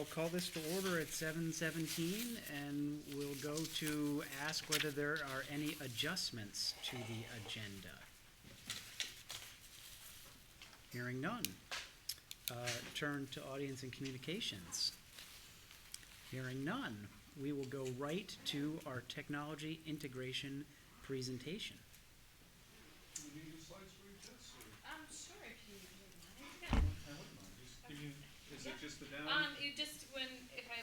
I'll call this to order at 7:17, and we'll go to ask whether there are any adjustments to the agenda. Hearing none. Turn to audience and communications. Hearing none. We will go right to our technology integration presentation. Do we need the slides for each test? Sure, if you wouldn't mind. Yeah. I wouldn't mind. Just give me, is it just the down? You just when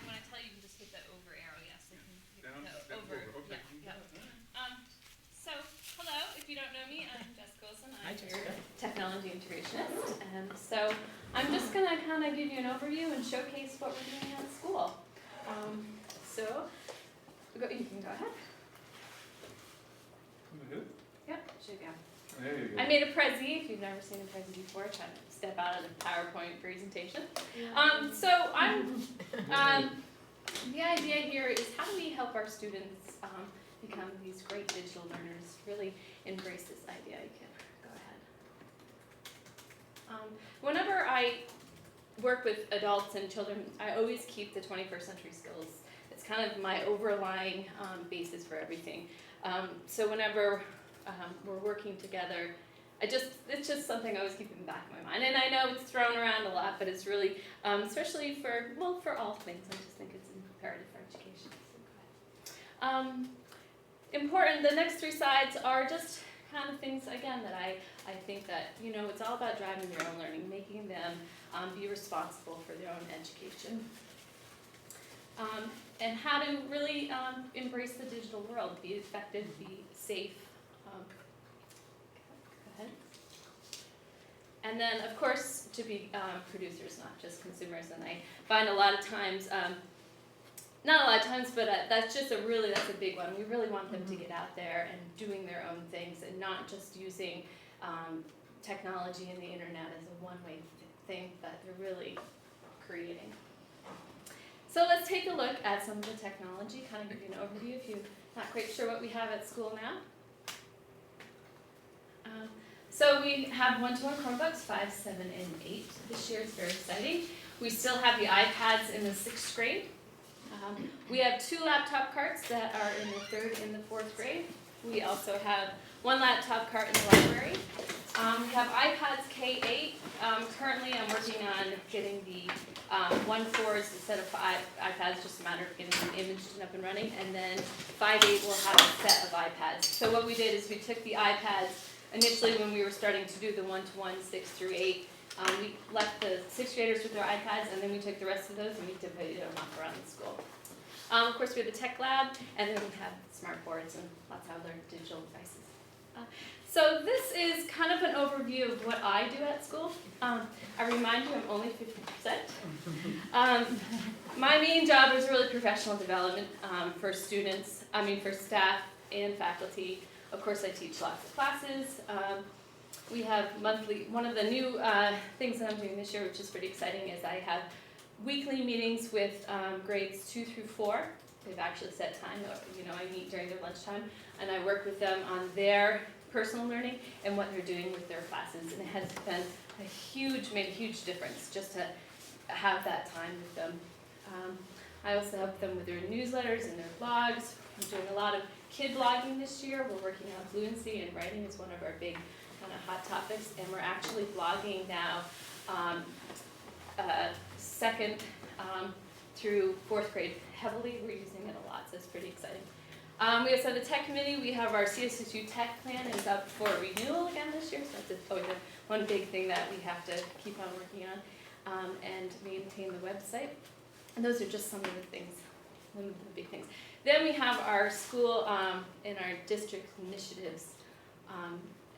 I tell you, you can just hit the over arrow. Yes, I can hit Down, the over. okay. Yeah. So hello, if you don't know me, I'm Jessica Wilson. Hi, I'm Jessica. your technology integrationist, and so I'm just gonna kind of give you an overview and showcase what we're doing at school. So you can go ahead. Yep, should go. There you go. I made a Prezi, if you've never seen a Prezi before, trying to step out of the PowerPoint presentation. So the idea here is how do we help our students become these great digital learners, really embrace this idea. You can go ahead. Whenever I work with adults and children, I always keep the 21st century skills. It's kind of my overlying basis for everything. So whenever we're working together, it's just something I always keep in the back of my mind. And I know it's thrown around a lot, but it's really, especially for all things, I just think it's imperative for education. So important, the next three slides are just kind of things, again, that I think that, it's all about driving their own learning, making them be responsible for their own education. And how to really embrace the digital world, be effective, be safe. Go ahead. And then, of course, to be producers, not just consumers. And I find a lot of times, not a lot of times, but that's a big one. We really want them to get out there and doing their own things and not just using technology and the internet as a one-way thing that they're really creating. So let's take a look at some of the technology, kind of give you an overview if you're not quite sure what we have at school now. So we have one-to-one Chromebooks, 5, 7, and 8. This year is very exciting. We still have the iPads in the 6th grade. We have 2 laptop carts that are in the 3rd and the 4th grade. We also have 1 laptop cart in the library. We have iPads K8. Currently I'm working on getting the 1.4s instead of 5 iPads, just a matter of getting them imaged and up and running. And then 5.8 will have a set of iPads. So what we did is we took the iPads, initially when we were starting to do the 1-to-1, 6 through 8, we left the 6th graders with their iPads, and then we took the rest of those and we divided them up around the school. Of course, we have the tech lab, and then we have smart boards and lots of other digital devices. So this is kind of an overview of what I do at school. I remind you, I'm only 50%. My main job is really professional development for students, for staff and faculty. Of course, I teach lots of classes. We have monthly, one of the new things that I'm doing this year, which is pretty exciting, is I have weekly meetings with grades 2 through 4. They've actually set time, I meet during their lunchtime, and I work with them on their personal learning and what they're doing with their classes. And it has been made a huge difference just to have that time with them. I also help them with their newsletters and their blogs. I'm doing a lot of kid blogging this year. We're working on fluency, and writing is one of our big kind of hot topics. And we're actually blogging now 2nd through 4th grade heavily. We're using it a lot, so it's pretty exciting. We also have the tech committee. We have our CSSU tech plan is up for renewal again this year, so that's always one big thing that we have to keep on working on, and maintain the website. And those are just some of the things, some of the big things. Then we have our school and our district initiatives.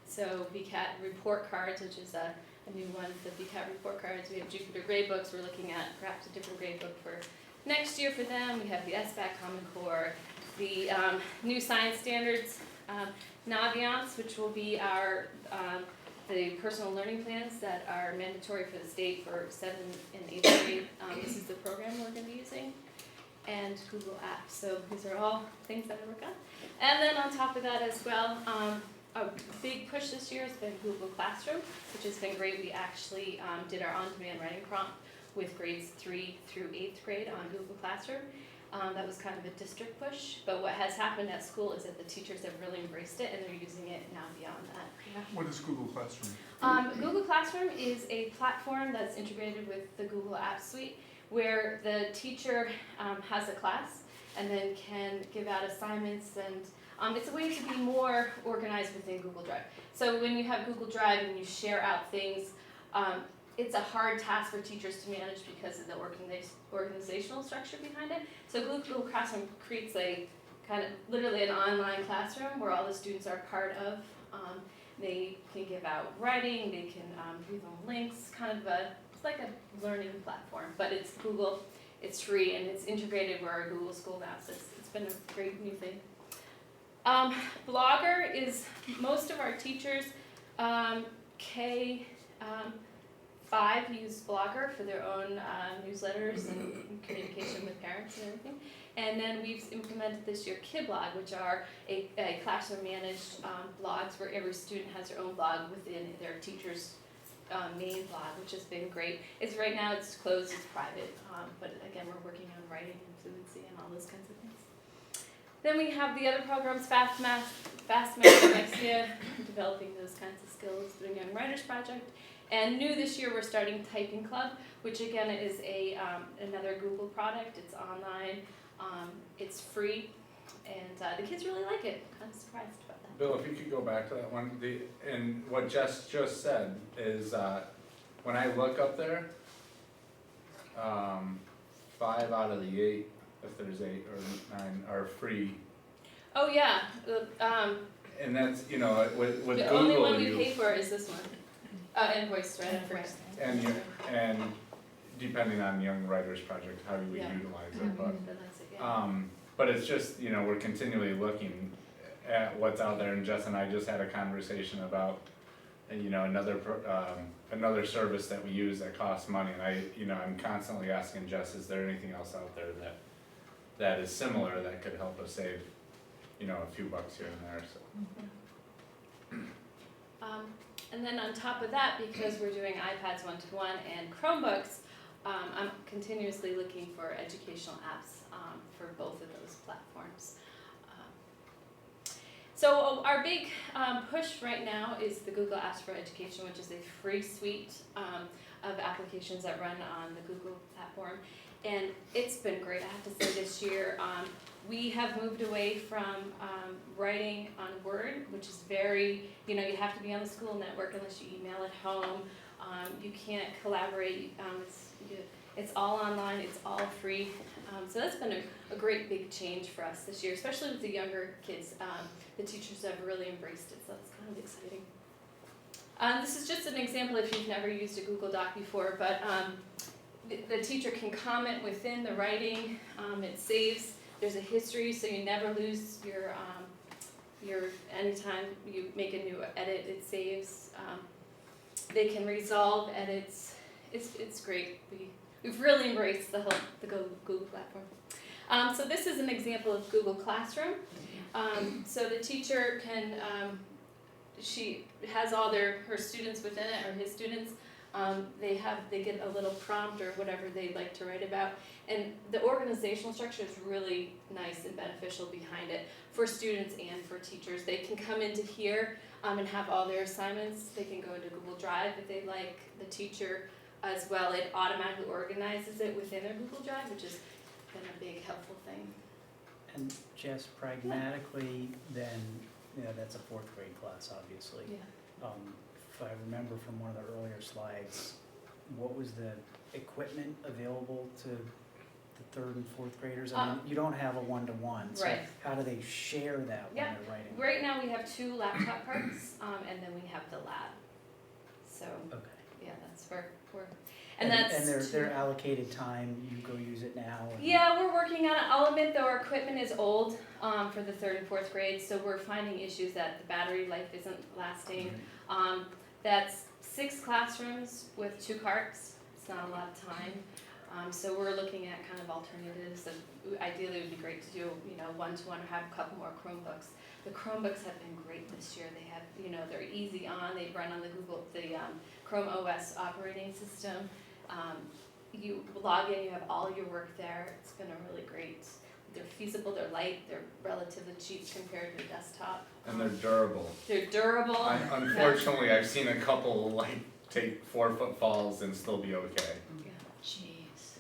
So VCAT report cards, which is a new one, the VCAT report cards. We have Jupyter gradebooks. We're looking at perhaps a different gradebook for next year for them. We have the SBAC Common Core, the new science standards, Naviance, which will be our the personal learning plans that are mandatory for the state for 7th and 8th grade. This is the program we're going to be using, and Google Apps. So these are all things that I work on. And then on top of that as well, a big push this year has been Google Classroom, which has been great. We actually did our on-demand writing prompt with grades 3 through 8th grade on Google Classroom. That was kind of a district push, but what has happened at school is that the teachers have really embraced it and they're using it now beyond that. What is Google Classroom? Google Classroom is a platform that's integrated with the Google App Suite where the teacher has a class and then can give out assignments, and it's a way to be more organized within Google Drive. So when you have Google Drive and you share out things, it's a hard task for teachers to manage because of the organizational structure behind it. So Google Classroom creates a kind of literally an online classroom where all the students are part of. They can give out writing, they can give them links, it's like a learning platform, but it's Google, it's free, and it's integrated with our Google School now, so it's been a great new thing. Blogger is, most of our teachers, K5 use Blogger for their own newsletters and communication with parents and everything. And then we've implemented this year KidBlog, which are a classroom managed blogs where every student has their own blog within their teacher's main blog, which has been great. It's right now it's closed, it's private, but again we're working on writing and fluency and all those kinds of things. Then we have the other programs, Fast Math, Dyslexia, developing those kinds of skills, doing Young Writers Project. And new this year, we're starting Typing Club, which again is another Google product. It's online, it's free, and the kids really like it. I'm kind of surprised about that. Bill, if you could go back to that one, and what Jess just said is, when I look up there, 5 out of the 8, if there's 8 or 9, are free. Oh yeah, And that's, you know, with the Google, only one we pay for is this one. Invoice, right? Invoice. and depending on Young Writers Project, how you would Yeah. utilize it, but. That's it, yeah. But it's just, you know, we're continually looking at what's out there, and Jess and I just had a conversation about, you know, another service that we use that costs money, and I'm constantly asking Jess, is there anything else out there that is similar that could help us save, you know, a few bucks here and there, so. And then on top of that, because we're doing iPads 1-to-1 and Chromebooks, I'm continuously looking for educational apps for both of those platforms. So our big push right now is the Google Apps for Education, which is a free suite of applications that run on the Google platform. And it's been great, I have to say, this year. We have moved away from writing on Word, which is very, you have to be on the school network unless you email at home. You can't collaborate. It's all online, it's all free. So that's been a great big change for us this year, especially with the younger kids. The teachers have really embraced it, so that's kind of exciting. This is just an example if you've never used a Google Doc before, but the teacher can comment within the writing. It saves. There's a history, so you never lose your anytime you make a new edit, it saves. They can resolve edits. It's great. We've really embraced the Google platform. So this is an example of Google Classroom. So the teacher can, she has all her students within it, or his students. They get a little prompt or whatever they'd like to write about, and the organizational structure is really nice and beneficial behind it for students and for teachers. They can come into here and have all their assignments. They can go into Google Drive if they like. The teacher as well, it automatically organizes it within their Google Drive, which has been a big helpful thing. And Jess, pragmatically, then, that's a 4th grade class, obviously. Yeah. If I remember from one of the earlier slides, what was the equipment available to the 3rd and 4th graders? I mean, you don't have a 1-to-1, so Right. how do they share that when Yeah. they're writing? Right now we have 2 laptop carts, and then we have the lab. So Okay. yeah, that's where we're, and that's And their allocated time, you go use it now? yeah, we're working on it. I'll admit though, our equipment is old for the 3rd and 4th grade, so we're finding issues that the battery life isn't lasting. That's 6 classrooms with 2 carts. It's not a lot of time. So we're looking at kind of alternatives. Ideally, it would be great to do, 1-to-1 or have a couple more Chromebooks. The Chromebooks have been great this year. They have, they're easy on. They run on the Chrome OS operating system. you log in, you have all your work there. It's been a really great. They're feasible, they're light, they're relatively cheap compared to a desktop. And they're durable. They're durable. Unfortunately, I've seen a couple like take 4-foot falls and still be okay. Jeez.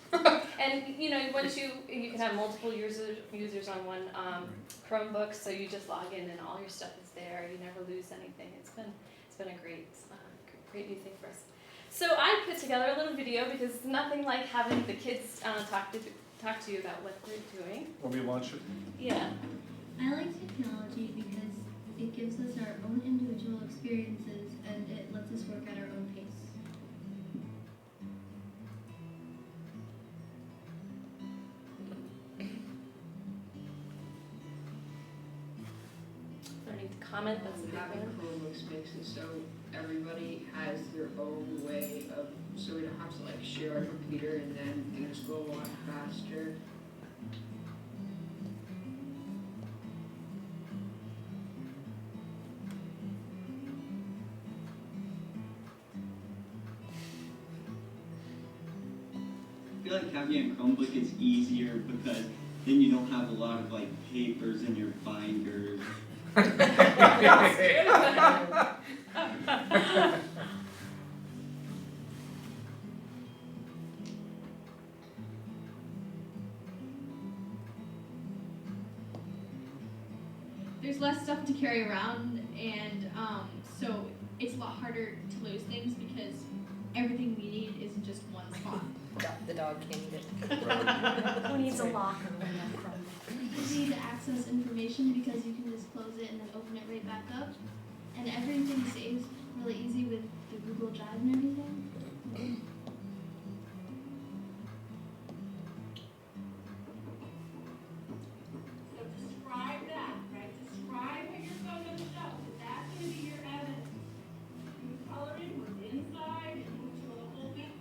And you know, once you can have multiple users on one Chromebook, so you just log in and all your stuff is there. You never lose anything. It's been a great new thing for us. So I put together a little video because nothing like having the kids talk to you about what they're doing. When we launch it? Yeah. I like technology because it gives us our own individual experiences and it lets us work at our own pace. Learning to comment, that's a big Having one. Chromebooks makes it so everybody has their own way of, so we don't have to like share our computer and then things go a lot faster. I feel like having a Chromebook is easier because then you don't have a lot of like papers in your binders. There's less stuff to carry around, and so it's a lot harder to lose things because everything we need is in just one spot. The dog can't eat it. Who needs a locker? Easy to access information because you can just close it and then open it right back up, and everything saves really easy with the Google Drive and everything. So describe that, right? Describe what you're going to show. That's going to be your evidence. You coloring was inside and what you want to hold it.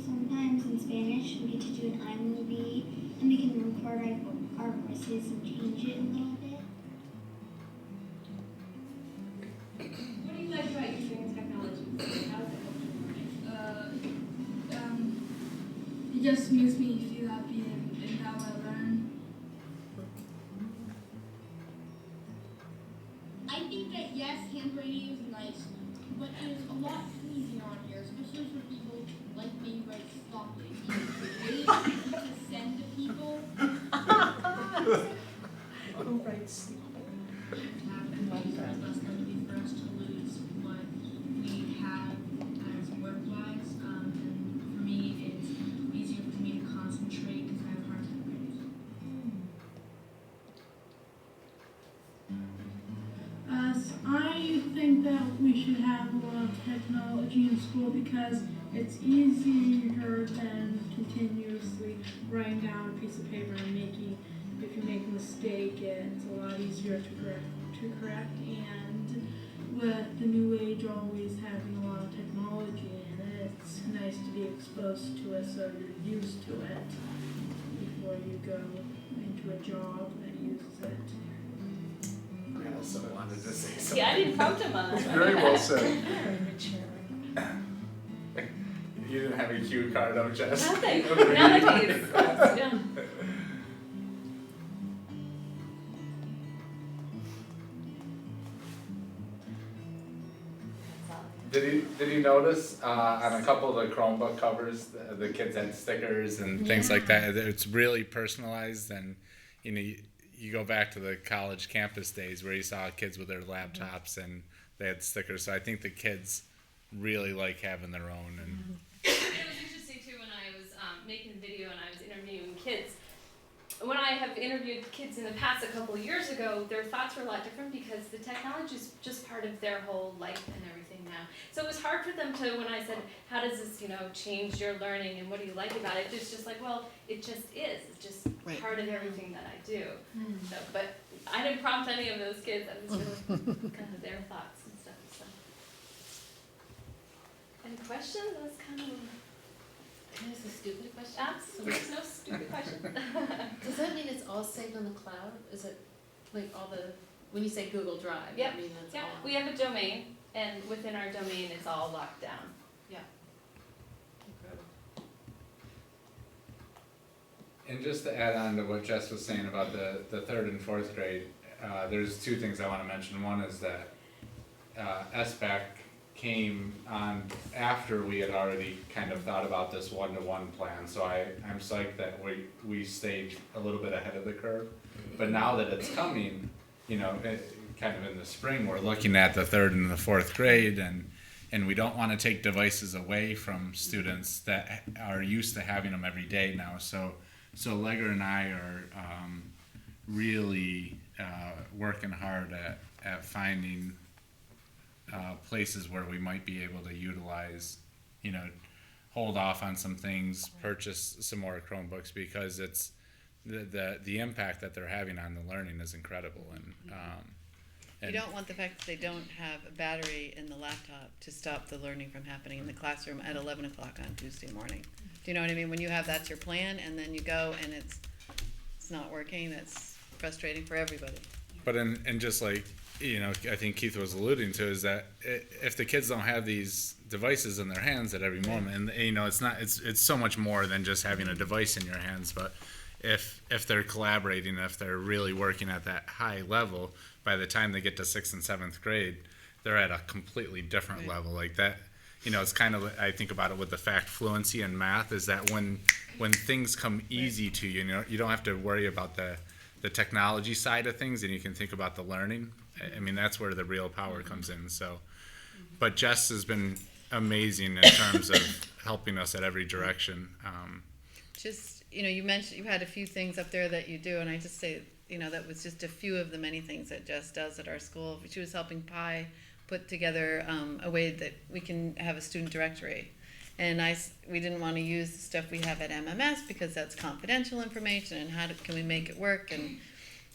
Sometimes in Spanish we get to do an iMovie and we can record our voices and change it a little bit. What do you like about using technology? How does it help you? It just makes me feel happy in how I learn. I think that yes, handwriting is nice, but it is a lot easier on here, especially for people like me who write sloppily. It's way easier to send to people. Who writes? It's less likely for us to lose what we have as work-wise, and for me, it's easier for me to concentrate because I have a hard time writing. I think that we should have a lot of technology in school because it's easier than continuously writing down a piece of paper and if you make a mistake, it's a lot easier to correct. And with the new age always having a lot of technology in it, it's nice to be exposed to it so you're used to it before you go into a job that uses it. I also wanted to say something. Yeah, I didn't prompt him on that. Very well said. You didn't have a cue card up, Jess? Nothing. None of these. Yeah. Did you notice on a couple of the Chromebook covers the kids had stickers and things like that? It's really personalized, and you go back to the college campus days where you saw kids with their laptops and they had stickers. So I think the kids really like having their own. And It was interesting too when I was making the video and I was interviewing kids. When I have interviewed kids in the past a couple of years ago, their thoughts were a lot different because the technology is just part of their whole life and everything now. So it was hard for them to, when I said, how does this, change your learning and what do you like about it? It's just like, well, it just is. It's just part of everything that I do. So, but I didn't prompt any of those kids. I was really kind of their thoughts and stuff. So. Any questions? That was kind of. Can I ask a stupid question? Absolutely, there's no stupid question. Does that mean it's all saved on the cloud? Is it like all the, when you say Google Drive, Yep. I mean that's Yeah, all? we have a domain, and within our domain, it's all locked down. And just to add on to what Jess was saying about the third and fourth grade, there's two things I want to mention. One is that SBAC came on after we had already kind of thought about this one-to-one plan. So I'm psyched that we stayed a little bit ahead of the curve. But now that it's coming, you know, kind of in the spring, we're looking at the third and the fourth grade, and we don't want to take devices away from students that are used to having them every day now. So Legger and I are really working hard at finding places where we might be able to utilize, you know, hold off on some things, purchase some more Chromebooks, because it's the impact that they're having on the learning is incredible. You don't want the fact that they don't have a battery in the laptop to stop the learning from happening in the classroom at 11 o'clock on Tuesday morning. Do you know what I mean? When you have that's your plan, and then you go and it's not working, that's frustrating for everybody. But and just like, you know, I think Keith was alluding to, is that if the kids don't have these devices in their hands at every moment, and you know, it's so much more than just having a device in your hands, but if they're collaborating, if they're really working at that high level, by the time they get to 6th and 7th grade, they're at a completely different level. Like that, you know, it's kind of, I think about it with the fact fluency in math, is that when things come easy to you, you know, you don't have to worry about the technology side of things, and you can think about the learning. I mean, that's where the real power comes in. So, but Jess has been amazing in terms of helping us at every direction. Just, you know, you mentioned you had a few things up there that you do, and I just say, you know, that was just a few of the many things that Jess does at our school. She was helping Pi put together a way that we can have a student directory. And we didn't want to use the stuff we have at MMS because that's confidential information, and can we make it work?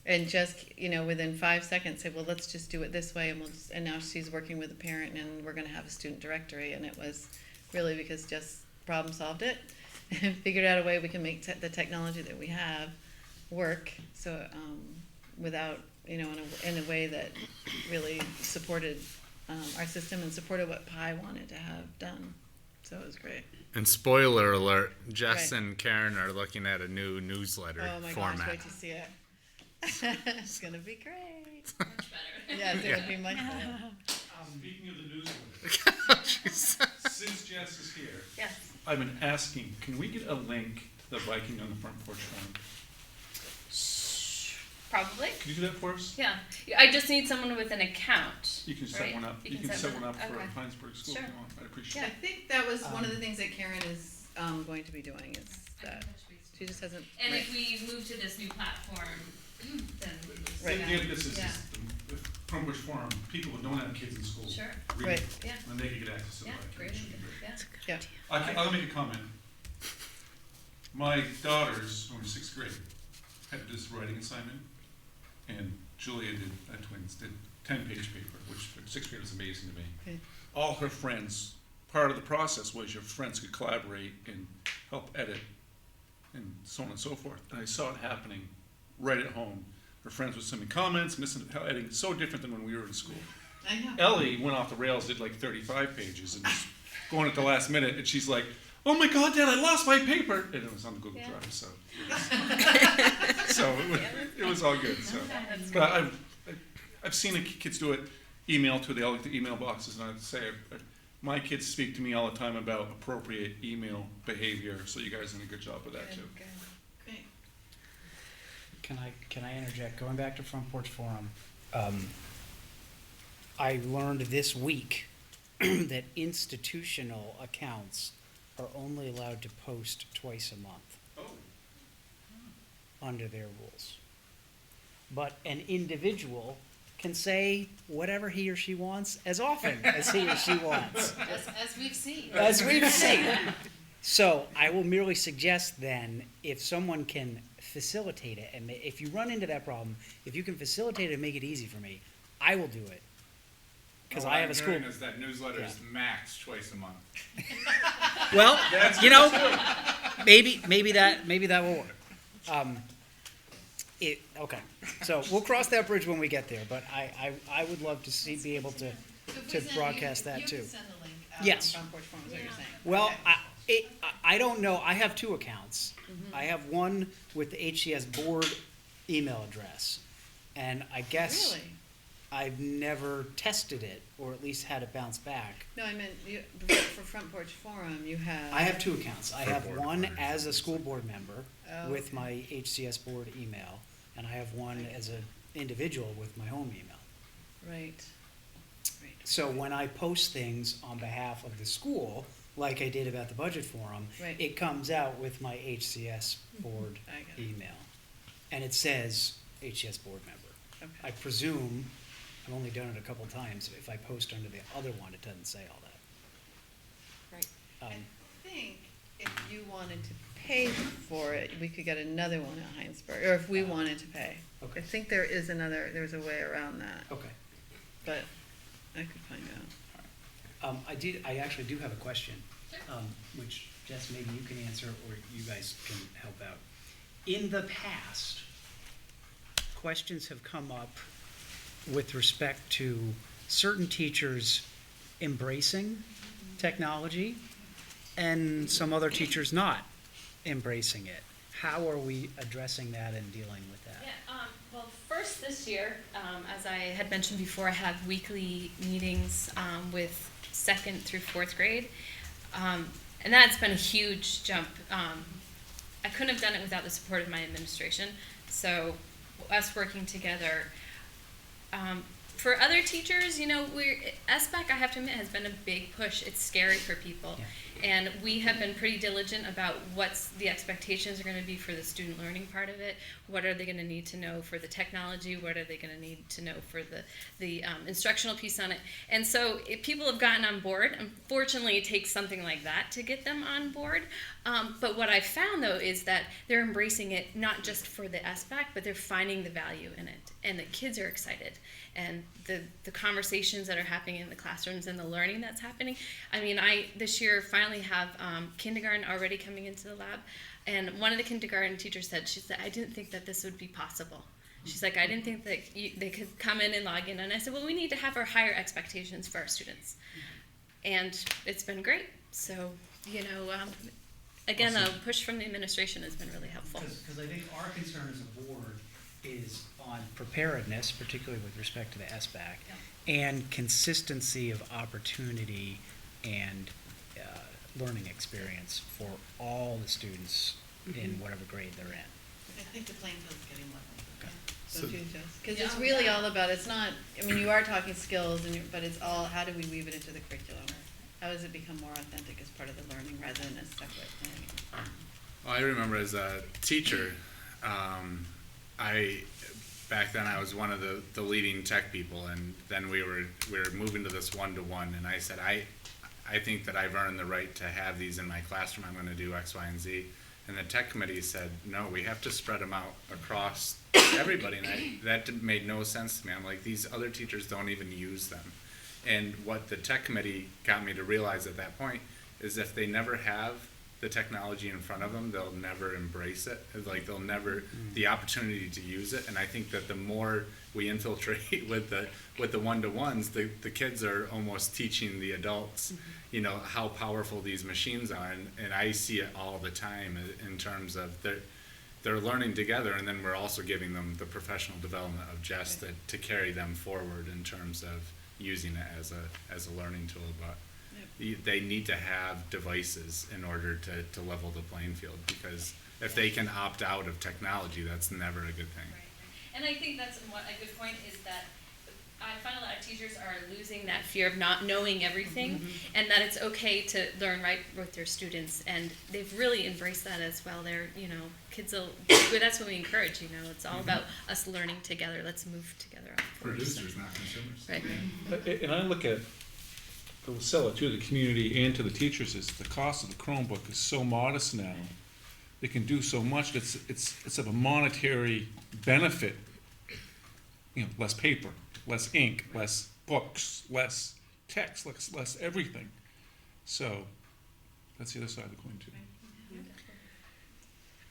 And just, you know, within 5 seconds say, well, let's just do it this way, and now she's working with a parent, and we're going to have a student directory. And it was really because Jess problem solved it and figured out a way we can make the technology that we have work. So without, you know, in a way that really supported our system and supported what Pi wanted to have done. So it was great. And spoiler alert, Jess and Karen are looking at a new newsletter format. Gosh, wait to see it. It's going to be great. Much better. Yes, it would be much better. Speaking of the newsletter, since Jess is here, Yes. I've been asking, can we get a link to the Viking on the Front Porch Forum? Probably. Can you do that for us? Yeah. I just need someone with an account. You can set Right. one up. You You can can set set one one up up. for Okay. Hinesburg School Sure. if you want. I'd appreciate I it. think that was one of the things that Karen is going to be doing, is that she just hasn't. And right. if we move to this new platform, then Right. The idea of this is Yeah. the Front Porch Forum, people who don't have kids in school. Sure. Read Right. it, Yeah. and they can get access to the Yeah, Viking. great It should be idea. great. Yeah. Yeah. I'll make a comment. My daughters, when we were 6th grade, had to do this writing assignment, and Julia twins did 10-page paper, which for 6th grade was amazing to me. Okay. All her friends, part of the process was your friends could collaborate and help edit, and so on and so forth. And I saw it happening right at home. Her friends would send me comments, and listen to how editing is so different than when we were in school. I know. Ellie went off the rails, did like 35 pages, and was going at the last minute, and she's like, "Oh my God, Dad, I lost my paper!" And it was on the Google Drive, so it was all good. So, but I've seen the kids do it, email to the email boxes, and I'd say my kids speak to me all the time about appropriate email behavior. So you guys did a good job with that too. Good. Great. Can I interject? Going back to Front Porch Forum, I learned this week that institutional accounts are only allowed to post twice a month Oh. under their rules. But an individual can say whatever he or she wants as often as he or she wants. As we've seen. As we've seen. So I will merely suggest then, if someone can facilitate it, and if you run into that problem, if you can facilitate it and make it easy for me, I will do it. Because I have a school. Is that newsletter is max twice a month. Well, you know, maybe that will work. Okay, so we'll cross that bridge when we get there. But I would love to be able to to broadcast that too. You can send the link out Yes. on Front Porch Forum, is what you're saying. Well, Okay. I don't know, I have two accounts. I have one with the HCS board email address, and I guess Really? I've never tested it, or at least had it bounce back. No, I meant, for Front Porch Forum, you have. I have two accounts. I have board one members, as a school board member Oh, with okay. my HCS board email, and I have one as an individual with my home email. Right. Right. So when I post things on behalf of the school, like I did about the budget forum, Right. it comes out with my HCS board I got it. email. And it says HCS board member. I Okay. presume, I've only done it a couple times, if I post under the other one, it doesn't say all that. Right. Um, I think if you wanted to pay for it, we could get another one at Hinesburg, or if we wanted to pay. Okay. I think there's a way around that, Okay. but I could find out. I actually do have a question, which Jess, maybe you can answer, or you guys can help out. In the past, questions have come up with respect to certain teachers embracing technology and some other teachers not embracing it. How are we addressing that and dealing with that? Yeah, well, first this year, as I had mentioned before, I have weekly meetings with second through fourth grade. And that's been a huge jump. I couldn't have done it without the support of my administration. So us working together. For other teachers, you know, SBAC, I have to admit, has been a big push. It's scary for people. Yeah. And we have been pretty diligent about what's the expectations are going to be for the student learning part of it. What are they going to need to know for the technology? What are they going to need to know for the instructional piece on it? And so if people have gotten on board. Unfortunately, it takes something like that to get them on board. But what I found, though, is that they're embracing it not just for the SBAC, but they're finding the value in it. And the kids are excited. And the conversations that are happening in the classrooms and the learning that's happening. I mean, I this year finally have kindergarten already coming into the lab. And one of the kindergarten teachers said, she said, I didn't think that this would be possible. She's like, I didn't think that they could come in and log in. And I said, well, we need to have our higher expectations for our students. And it's been great. So, you know, again, a push from the administration has been really helpful. Because I think our concern as a board is on preparedness, particularly with respect to the SBAC, and consistency of opportunity and learning experience for all the students in whatever grade they're in. I think the playing field's getting level. Okay. Don't you, Jess? Because it's really all about, it's not, I mean, you are talking skills, but it's all, how do we weave it into the curriculum? How does it become more authentic as part of the learning rather than a separate thing? Well, I remember as a teacher, back then I was one of the leading tech people, and then we were moving to this one-to-one, and I said, I think that I've earned the right to have these in my classroom. I'm going to do X, Y, and Z. And the tech committee said, no, we have to spread them out across everybody. And that made no sense to me. I'm like, these other teachers don't even use them. And what the tech committee got me to realize at that point is if they never have the technology in front of them, they'll never embrace it. Like they'll never, the opportunity to use it. And I think that the more we infiltrate with the one-to-ones, the kids are almost teaching the adults, you know, how powerful these machines are. And I see it all the time in terms of they're learning together, and then we're also giving them the professional development of Jess to carry them forward in terms of using it as a learning tool. But they need to have devices in order to level the playing field, because if they can opt out of technology, that's never a good thing. Right. And I think that's a good point is that I find a lot of teachers are losing that fear of not knowing everything, and that it's okay to learn right with their students, and they've really embraced that as well. They're, you know, kids will, that's what we encourage, you know, it's all about us learning together. Let's move together. Producers, not consumers. Right. And I look at, we'll sell it to the community and to the teachers, is the cost of the Chromebook is so modest now. They can do so much. It's of a monetary benefit. You know, less paper, less ink, less books, less text, less everything. So that's the other side of the coin too.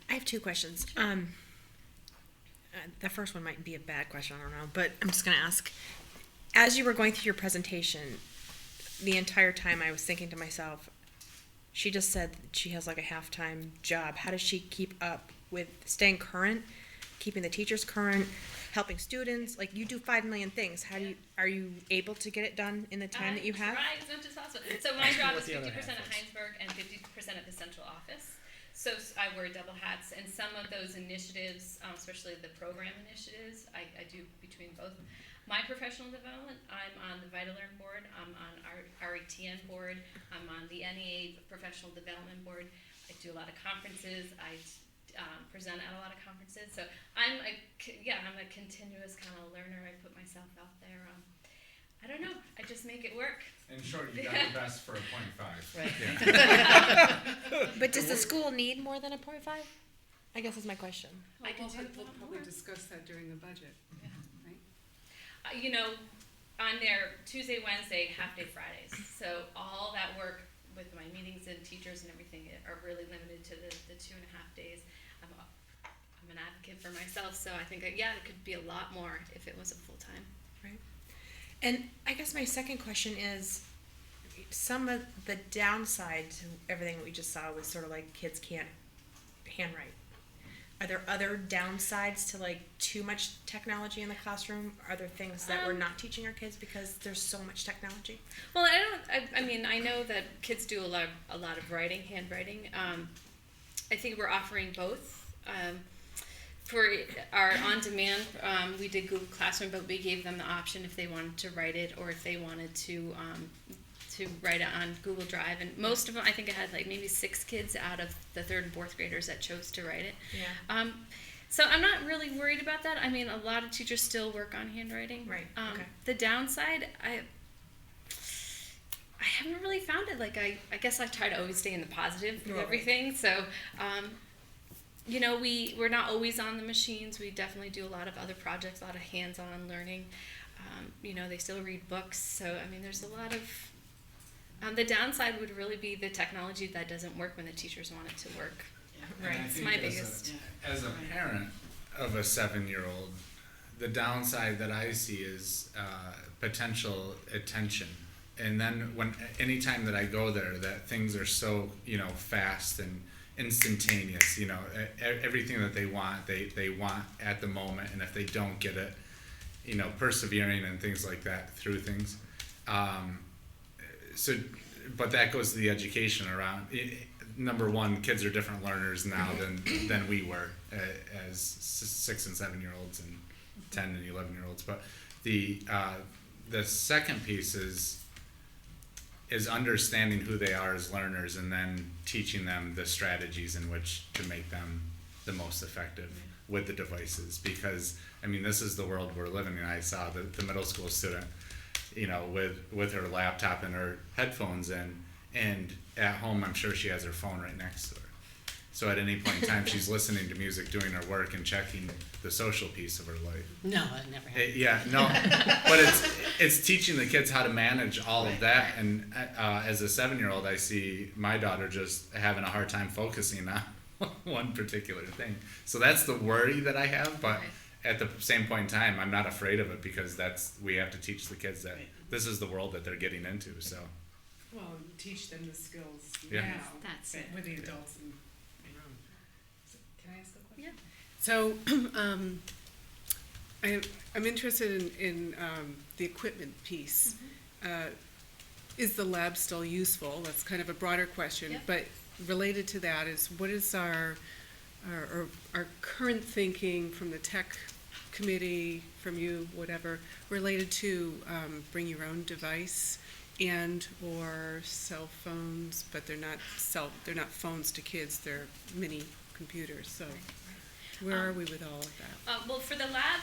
I have two questions. The first one might be a bad question, I don't know, but I'm just going to ask. as you were going through your presentation, the entire time I was thinking to myself, she just said that she has like a half-time job. How does she keep up with staying current, keeping the teachers current, helping students? Like, you do 5 million things. Are you able to get it done in the time that you have? Try as much as possible. So my job is What's the other 50% half at is? Hinesburg and 50% at the central office. So I wear double hats, and some of those initiatives, especially the program initiatives, I do between both. My professional development, I'm on the Vital Learn board, I'm on our RETN board, I'm on the NEA professional development board. I do a lot of conferences, I present at a lot of conferences. So I'm a continuous kind of learner. I put myself out there. I don't know, I just make it work. In short, you got the best for a 0.5. Right. But does the school need more than a 0.5? I guess is my question. I can do We'll probably more. discuss that during the budget. You know, on their Tuesday, Wednesday, half-day Fridays. So all that work with my meetings and teachers and everything are really limited to the 2.5 days. I'm an advocate for myself, so I think, it could be a lot more if it was a full-time. Right. And I guess my second question is, some of the downside to everything we just saw was sort of like kids can't handwrite. Are there other downsides to like too much technology in the classroom? Are there things that we're not teaching our kids because there's so much technology? Well, I mean, I know that kids do a lot of writing, handwriting. I think we're offering both. For our on-demand, we did Google Classroom, but we gave them the option if they wanted to write it or if they wanted to write it on Google Drive. And most of them, I think I had like maybe 6 kids out of the 3rd and 4th graders that chose to write it. Yeah. So I'm not really worried about that. I mean, a lot of teachers still work on handwriting. Right. Okay. The downside, I haven't really found it. Like, I guess I try to always stay in the positive with Right. everything. So, you know, we're not always on the machines. We definitely do a lot of other projects, a lot of hands-on learning. You know, they still read books. So, I mean, there's a lot of... the downside would really be the technology that doesn't work when the teachers want it to work. Right. It's my biggest. As a parent of a 7-year-old, the downside that I see is potential attention. And then anytime that I go there, that things are so, fast and instantaneous, everything that they want at the moment. And if they don't get it, persevering and things like that through things. But that goes to the education around. Number one, kids are different learners now than we were as 6 and 7-year-olds and 10 and 11-year-olds. But the second piece is understanding who they are as learners and then teaching them the strategies in which to make them the most effective with the devices. Because I mean, this is the world we're living in. I saw the middle school student, with her laptop and her headphones in, and at home I'm sure she has her phone right next to her. So at any point in time she's listening to music, doing her work, and checking the social piece of her life. No, it never happened. But it's teaching the kids how to manage all of that. And as a 7-year-old, I see my daughter just having a hard time focusing on one particular thing. So that's the worry that I have, but at the same point in time, I'm not afraid of it because we have to teach the kids that this is the world that they're getting into. So, Well, teach them the skills Yeah. now That's it. with the adults in the room. So, can I ask a question? Yeah. So, I'm interested in the equipment piece. Is the lab still useful? That's kind of a broader question, Yep. but related to that is what is our current thinking from the tech committee, from you, whatever, related to bring your own device and or cell phones, but they're not phones to kids, they're mini computers. So where are we with all of that? Well, for the lab,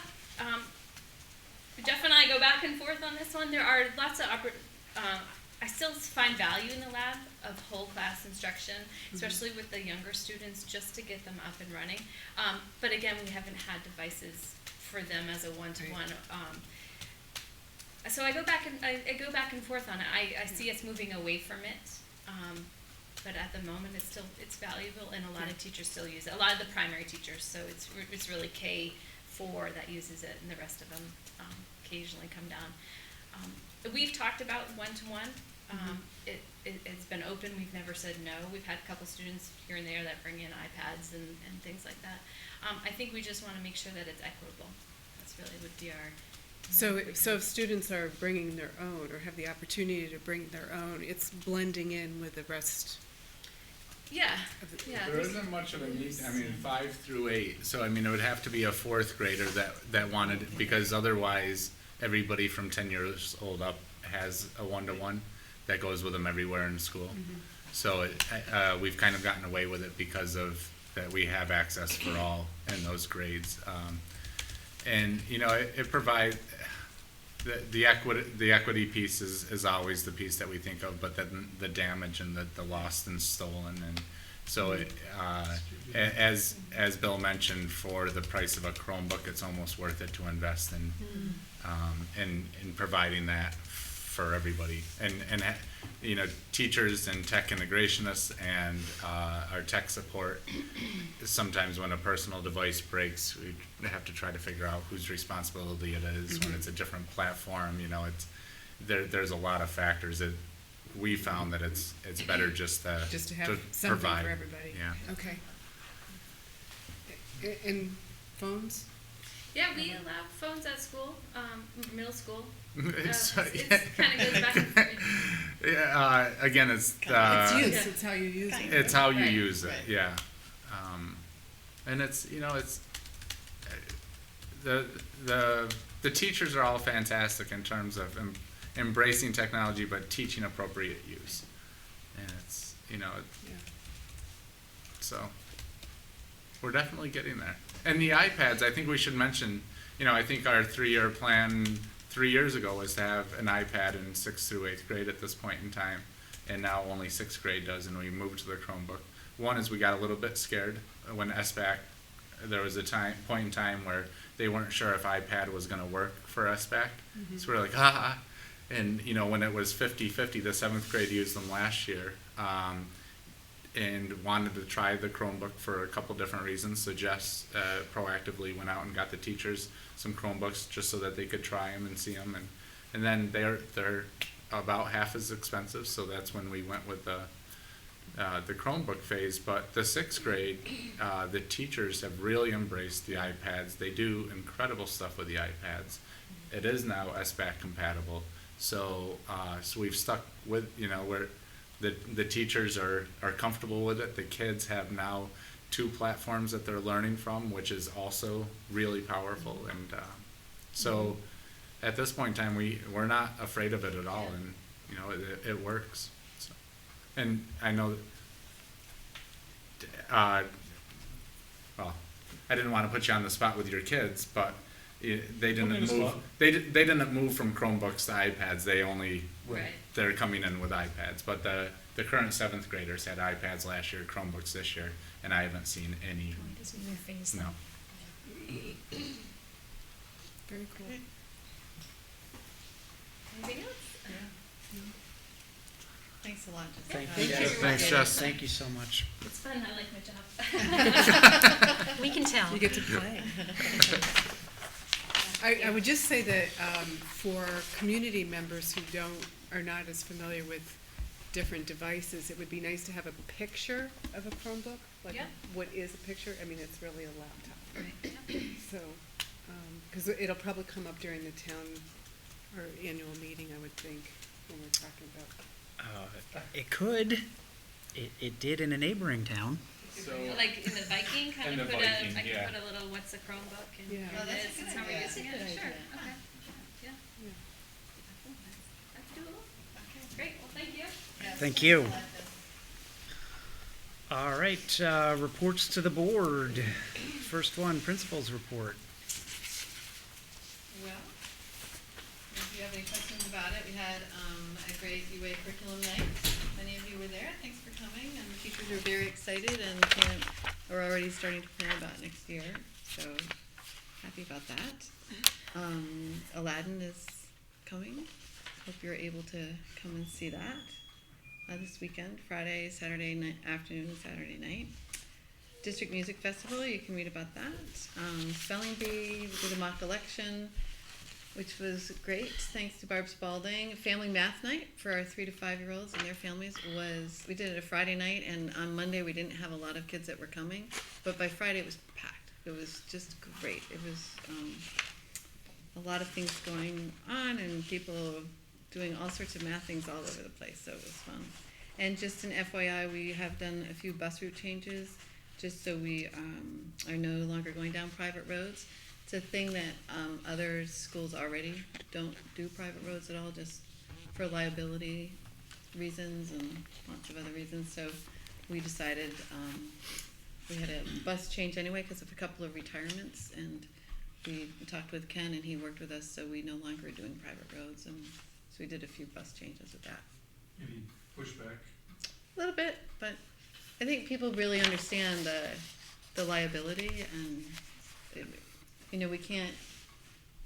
Jeff and I go back and forth on this one. There are lots of I still find value in the lab of whole class instruction, especially with the younger students, just to get them up and running. But again, we haven't had devices for them as a one-to-one. So I go back and forth on it. I see us moving away from it, but at the moment it's valuable, and a lot of teachers still use it. A lot of the primary teachers, so it's really K4 that uses it, and the rest of them occasionally come down. We've talked about one-to-one. It's been open, we've never said no. We've had a couple students here and there that bring in iPads and things like that. I think we just wanna make sure that it's equitable. That's really would be our. So if students are bringing their own or have the opportunity to bring their own, it's blending in with the rest. Yeah, of the. yeah. There isn't much of a need, I mean, 5 through 8, so I mean, it would have to be a 4th grader that wanted it, because otherwise, everybody from 10 years old up has a one-to-one that goes with them everywhere in school. So we've kind of gotten away with it because of that we have access for all in those grades. And, you know, it provides, the equity piece is always the piece that we think of, but then the damage and the lost and stolen, and so as Bill mentioned, for the price of a Chromebook, it's almost worth it to invest in providing that for everybody, and you know, teachers and tech integrationists and our tech support. Sometimes when a personal device breaks, we have to try to figure out whose responsibility it is. When it's a different platform, you know, there's a lot of factors that we found that it's better just to have something provide for everybody. Yeah. Okay. And phones? Yeah, we allow phones at school, middle school. It's kind of goes back and forth. Yeah, again, it's It's use, it's how you use it. It's how you Right. use it, yeah. And it's, you know, it's the teachers are all fantastic in terms of embracing technology, but teaching appropriate use. And it's, you know, so we're definitely getting there. And the iPads, I think we should mention, you know, I think our 3-year plan 3 years ago was to have an iPad in 6th through 8th grade at this point in time, and now only 6th grade does, and we moved to the Chromebook. One is we got a little bit scared when SBAC, there was a point in time where they weren't sure if iPad was going to work for SBAC, so we're like, and you know, when it was 50-50, the 7th grade used them last year, and wanted to try the Chromebook for a couple different reasons. So Jess proactively went out and got the teachers some Chromebooks just so that they could try them and see them, and then they're about half as expensive. So that's when we went with the Chromebook phase. But the 6th grade, the teachers have really embraced the iPads. They do incredible stuff with the iPads. It is now SBAC compatible. So so we've stuck with, you know, where the teachers are comfortable with it. The kids have now 2 platforms that they're learning from, which is also really powerful. And so at this point in time, we're not afraid of it at all, and you know, it works. So, and I know well, I didn't want to put you on the spot with your kids, but they didn't move. They didn't move from Chromebooks to iPads. They only they're coming in with iPads. But the current 7th graders had iPads last year, Chromebooks this year, and I haven't seen any. No. Very cool. Anything else? Thanks a lot. Thank Thank you. you. Thanks, Jess. Thank you so much. It's fun. I like my job. We can tell. You get to play. I would just say that for community members who are not as familiar with different devices, it would be nice to have a picture of a Chromebook. Like, what is a picture? I mean, it's really a laptop. Right. So, because it'll probably come up during the town or annual meeting, I would think, when we're talking about. It could. It did in a neighboring town. So, like in the Viking, kind In of the put Viking, I can yeah. put a little what's a Chromebook and Yeah. here Oh, it that's a is, good and how we're idea. using That's a it. good Sure. idea. Okay. Yeah. That's doable. Okay. Great. Well, thank you. Thank you. All right, reports to the board. First one, principal's report. Well, if you have any questions about it, we had a great UA curriculum night. Many of you were there. Thanks for coming. And the teachers are very excited and are already starting to plan about next year. So happy about that. Aladdin is coming. Hope you're able to come and see that this weekend, Friday, Saturday night, afternoon, and Saturday night. District Music Festival, you can read about that. Spelling Bee, we did a mock election. which was great, thanks to Barb Spalding. Family math night for our 3 to 5 year olds and their families we did it a Friday night, and on Monday we didn't have a lot of kids that were coming, but by Friday it was packed. It was just great. It was a lot of things going on and people doing all sorts of math things all over the place, so it was fun. And just an FYI, we have done a few bus route changes, just so we are no longer going down private roads. It's a thing that other schools already don't do private roads at all, just for liability reasons and lots of other reasons. So we decided we had a bus change anyway because of a couple of retirements, and we talked with Ken and he worked with us, so we no longer are doing private roads, and so we did a few bus changes with that. Any pushback? A little bit, but I think people really understand the liability, and we can't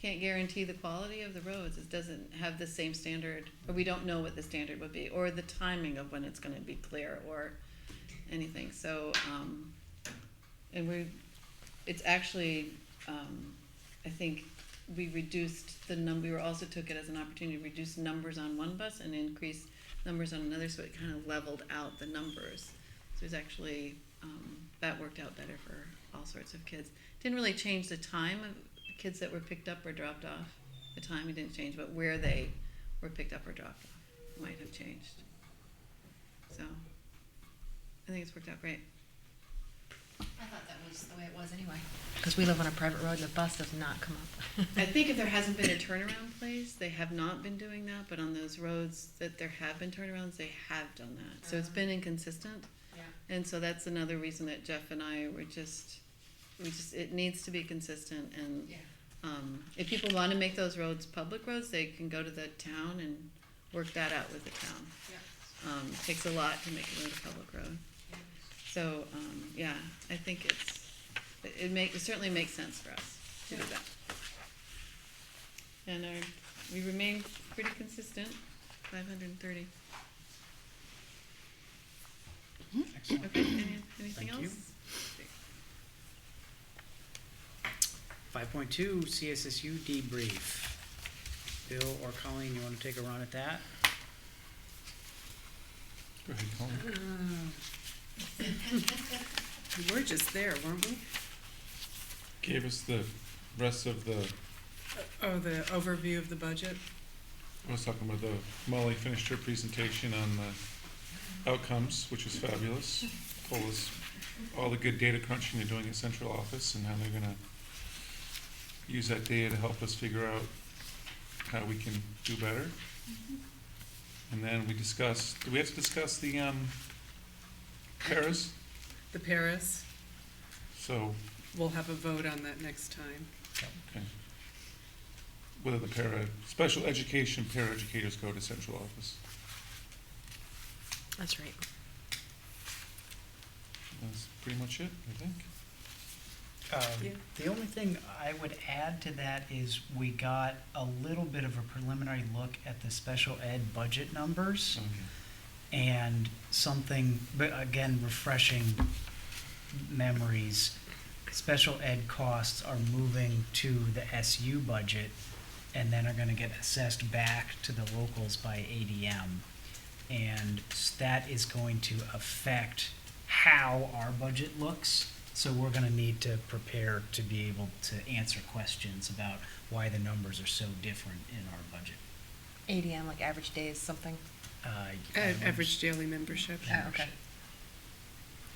guarantee the quality of the roads. It doesn't have the same standard, or we don't know what the standard would be, or the timing of when it's going to be clear, or anything. So, it's actually, I think we reduced the number. We also took it as an opportunity to reduce numbers on one bus and increase numbers on another, so it kind of leveled out the numbers. So it was actually, that worked out better for all sorts of kids. Didn't really change the time of kids that were picked up or dropped off. The timing didn't change, but where they were picked up or dropped off might have changed. So I think it's worked out great. I thought that was the way it was anyway, because we live on a private road and the bus does not come up. I think if there hasn't been a turnaround place, they have not been doing that, but on those roads that there have been turnarounds, they have done that. So it's been inconsistent. Yeah. And so that's another reason that Jeff and I were it needs to be consistent, and if people want to make those roads public roads, they can go to the town and work that out with the town. Yeah. It takes a lot to make a road a public road. So, I think it certainly makes sense for us to do that. And we remain pretty consistent, 530. Excellent. Okay, anything Thank else? you. 5.2 CSSU debrief. Bill or Colleen, you want to take a run at that? Go ahead, Colin. We were just there, weren't we? Gave us the rest of the, Oh, the overview of the budget? I was talking about Molly finished her presentation on the outcomes, which was fabulous. Told us all the good data crunching they're doing at central office and how they're gonna use that data to help us figure out how we can do better. And then we discussed, do we have to discuss the paras? The Paris, So, we'll have a vote on that next time. okay. Whether the special education paraeducators go to central office. That's right. That's pretty much it, I think. Yeah. The only thing I would add to that is we got a little bit of a preliminary look at the special ed budget numbers. Okay. And something, but again, refreshing memories, special ed costs are moving to the SU budget and then are gonna get assessed back to the locals by ADM. And that is going to affect how our budget looks. So we're gonna need to prepare to be able to answer questions about why the numbers are so different in our budget. ADM, like average days, something. Average daily membership. Oh, okay.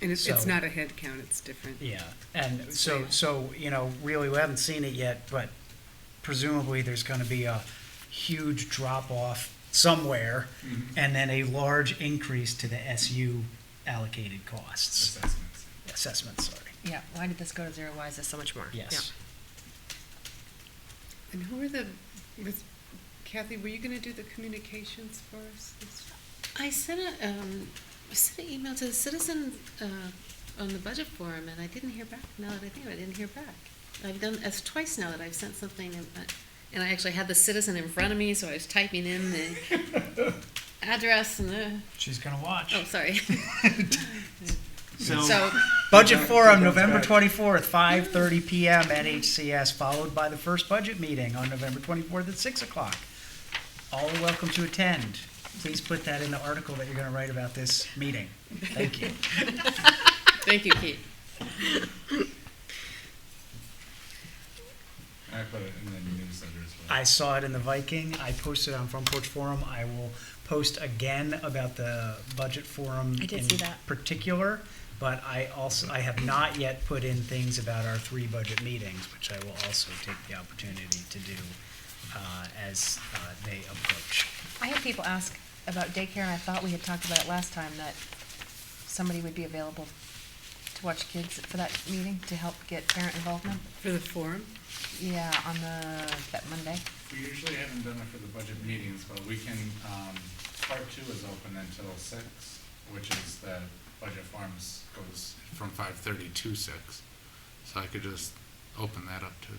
And it's So- not a head count, it's different. Yeah, and so, really, we haven't seen it yet, but presumably there's gonna be a huge drop-off somewhere, and then a large increase to the SU allocated costs. Assessments, sorry. Yeah, why did this go to zero? Why is this so much more? Yes. And who are Kathy, were you gonna do the communications for us? I sent an email to the citizen on the budget forum, and I didn't hear back. Now that I think of it, I didn't hear back. I've done it twice now that I've sent something, and I actually had the citizen in front of me, so I was typing in the address and the. She's gonna watch. Oh, sorry. So, Budget Forum, November 24th, 5:30 PM at HCS, followed by the first budget meeting on November 24th at 6 o'clock. All are welcome to attend. Please put that in the article that you're going to write about this meeting. Thank you. Thank you, Keith. I put it in the newsletter as well. I saw it in the Viking. I posted on Front Porch Forum. I will post again about the budget forum I did in see that. particular. But I have not yet put in things about our 3 budget meetings, which I will also take the opportunity to do as they approach. I had people ask about daycare, and I thought we had talked about it last time, that somebody would be available to watch kids for that meeting to help get parent involvement. For the forum? Yeah, on that Monday. We usually haven't done it for the budget meetings, but we can, part 2 is open until 6, which is the budget forums goes from 5:30 to 6. So I could just open that up too.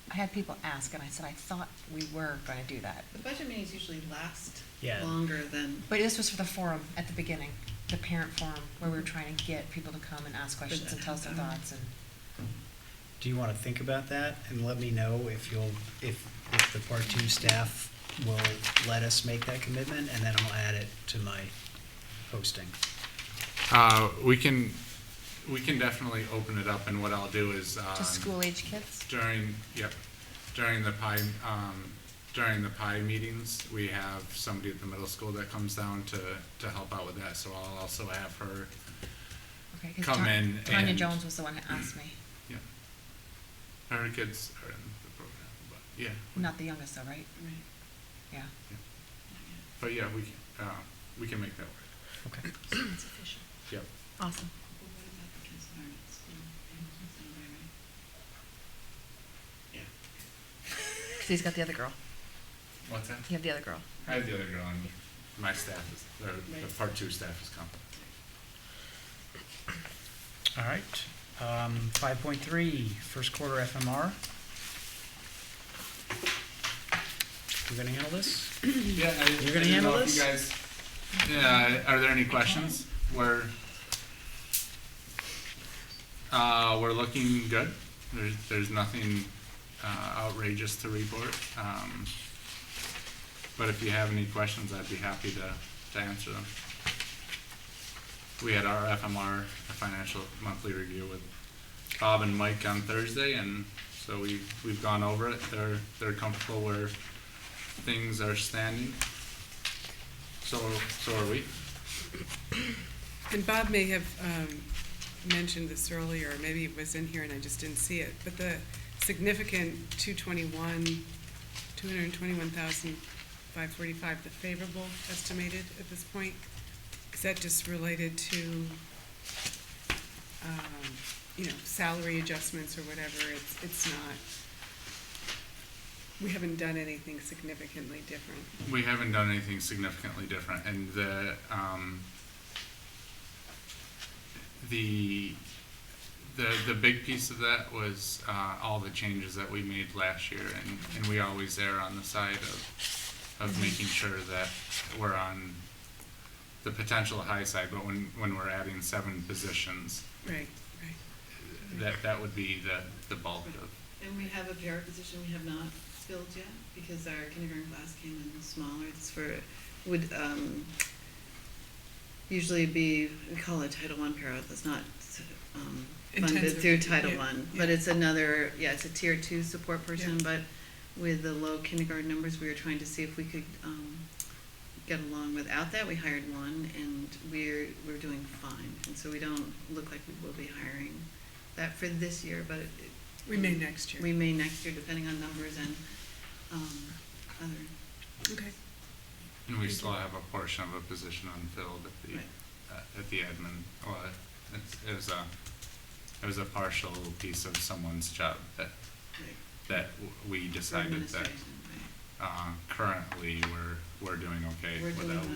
I had people ask, and I said I thought we were going to do that. The budget meetings usually last Yeah. longer than. But this was for the forum at the beginning, the parent forum, where we were trying to get people to come and ask questions and tell us their thoughts. And Do you want to think about that and let me know if the Part 2 staff will let us make that commitment, and then I'll add it to my posting. We can definitely open it up, and what I'll do is, to school-age kids? during the pie meetings, we have somebody at the middle school that comes down to help out with that, so I'll also have her Okay, 'cause come in Tanya and- Jones was the one who asked me. her kids are in the program, but yeah, Not the youngest though, right? Right. Yeah. but yeah, we can make that work. Okay. It's official. Yep. Awesome. Well, what about the kids that aren't at school? They don't celebrate, right? Yeah. Because he's got the other girl. What's that? You have the other girl. I have the other girl, and my staff is, the part 2 staff is coming. All right. 5.3, first quarter FMR. You gonna handle this? Yeah, You're gonna handle this? You guys, yeah, are there any questions? We're looking good. There's nothing outrageous to report. But if you have any questions, I'd be happy to answer them. We had our FMR, a financial monthly review with Bob and Mike on Thursday, and so we've gone over it. They're comfortable where things are standing. So are we. And Bob may have mentioned this earlier, maybe it was in here and I just didn't see it, but the significant 221,545, the favorable estimated at this point, is that just related to, salary adjustments or whatever? It's not, we haven't done anything significantly different. We haven't done anything significantly different, and the big piece of that was all the changes that we made last year, and we always err on the side of making sure that we're on the potential high side, but when we're adding 7 positions, Right. that would be the bulk of. And we have a para position we have not filled yet, because our kindergarten class came in smaller. It's would usually be, we call it Title I para, that's not funded Intensive, through Title yeah, I. yeah. But it's another, it's a tier 2 support person, but with the low kindergarten numbers, we were trying to see if we could get along without that. We hired one, and we're doing fine, and so we don't look like we will be hiring that for this year, but We may next year. we may next year, depending on numbers and other. Okay. And we still have a portion of a position unfilled at the admin. Well, it was a partial piece of someone's job that we decided that currently we're doing okay We're doing without. well.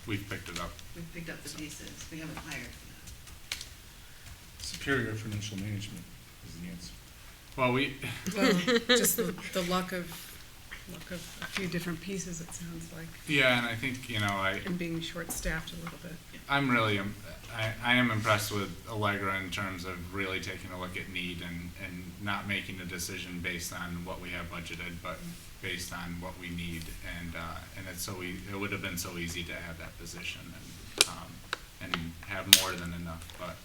We've picked it up. We've picked up the pieces. We haven't hired for that. Superior financial management is the answer. Well, Well, just the luck of look of a few different pieces, it sounds like, Yeah, and I think, and being short-staffed a little bit. I'm really, I am impressed with Allegra in terms of really taking a look at need and not making a decision based on what we have budgeted, but based on what we need. And it's it would have been so easy to add that position and have more than enough, but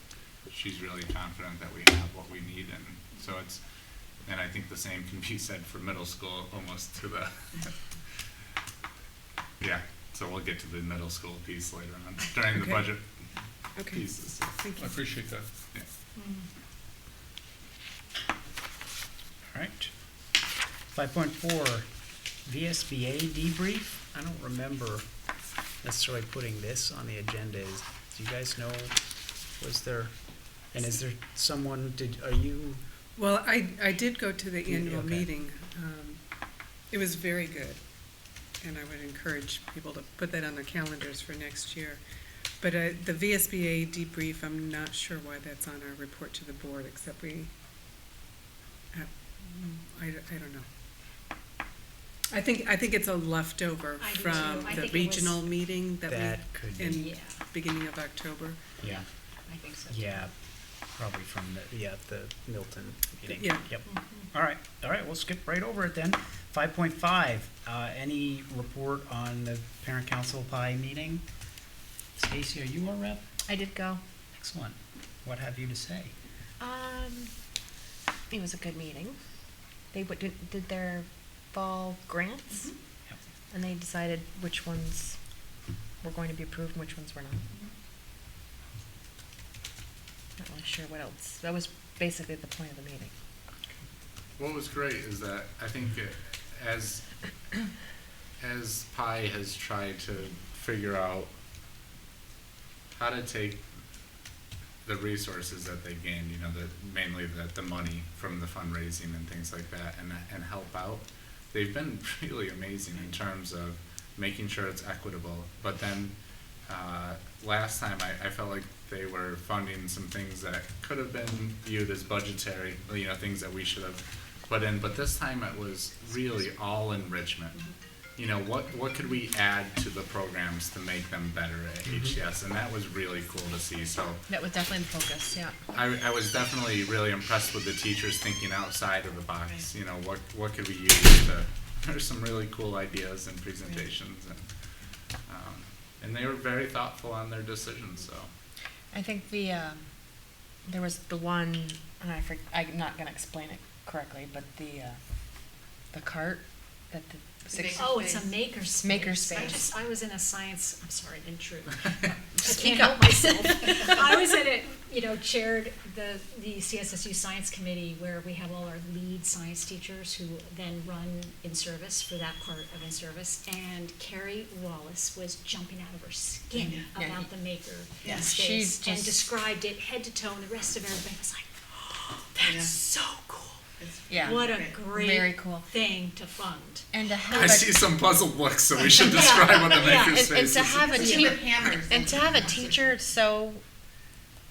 she's really confident that we have what we need, and so and I think the same can be said for middle school, almost to the, yeah, so we'll get to the middle school piece later on, during the Okay. budget Okay. pieces. Thank I you. appreciate that. All right. 5.4, VSBA debrief. I don't remember necessarily putting this on the agenda. Do you guys know, was there, and is there someone, are you? Well, I did go to the Yeah, annual okay. meeting. It was very good, and I would encourage people to put that on their calendars for next year. But the VSBA debrief, I'm not sure why that's on our report to the board, except I don't know. I think it's a leftover I do from too. I the think it was- regional meeting that That could we, be. in Yeah. beginning of October. Yeah. I think so. Yeah, probably from the Milton meeting. Yeah. Yep. All right, we'll skip right over it then. 5.5, any report on the parent council PI meeting? Stacy, are you our rep? I did go. Excellent. What have you to say? It was a good meeting. They did their fall grants, Yep. and they decided which ones were going to be approved and which ones were not. Not really sure what else. That was basically the point of the meeting. What was great is that I think as PI has tried to figure out how to take the resources that they gained, mainly the money from the fundraising and things like that, and help out, they've been really amazing in terms of making sure it's equitable. But then last time I felt like they were funding some things that could have been viewed as budgetary, things that we should have put in. But this time it was really all enrichment. What could we add to the programs to make them better at HCS? And that was really cool to see. So That was definitely the focus, yeah. I was definitely really impressed with the teachers thinking outside of the box. What could we use to, there's some really cool ideas and presentations, and they were very thoughtful on their decisions, so. I think there was the one, and I'm not gonna explain it correctly, but the cart that the Oh, it's a makerspace. Makerspace. I was in a science, I'm sorry, I didn't intrude. I Speak can't up. help myself. I was in it, chaired the CSSU Science Committee where we have all our lead science teachers who then run in service for that part of in service. And Carrie Wallace was jumping out of her skin Yeah. about the maker Yeah. space She's and just- described it head to toe, and the rest of everybody was like, oh, that's so cool. Yeah. What a Very great cool. thing to fund. And to have I see some puzzled looks, so we should describe what the Yeah. makerspace and is. to have a Yeah. teacher and to have a teacher so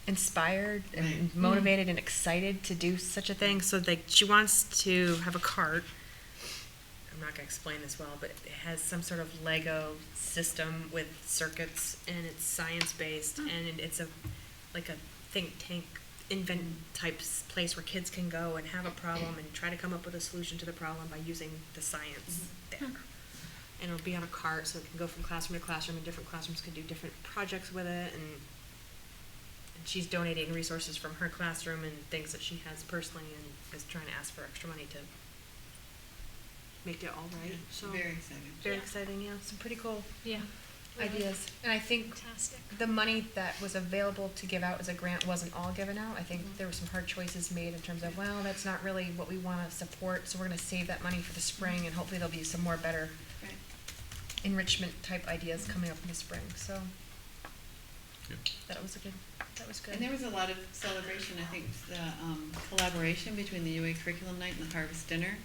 inspired and motivated and excited to do such a thing. So she wants to have a cart. I'm not gonna explain this well, but it has some sort of Lego system with circuits, and it's science based, and it's a think tank invent type place where kids can go and have a problem and try to come up with a solution to the problem by using the science there. And it'll be on a cart, so it can go from classroom to classroom, and different classrooms can do different projects with it, and she's donating resources from her classroom and things that she has personally, and is trying to ask for extra money to make it all right. So Very exciting. very Yeah. exciting, yeah. Some pretty cool Yeah. ideas. And I think Fantastic. the money that was available to give out as a grant wasn't all given out. I think there were some hard choices made in terms of, well, that's not really what we want to support, so we're going to save that money for the spring, and hopefully there'll be some more better Right. enrichment type ideas coming up in the spring. So Yep. that was good. And there was a lot of celebration, I think, the collaboration between the UA Curriculum Night and the Harvest Dinner.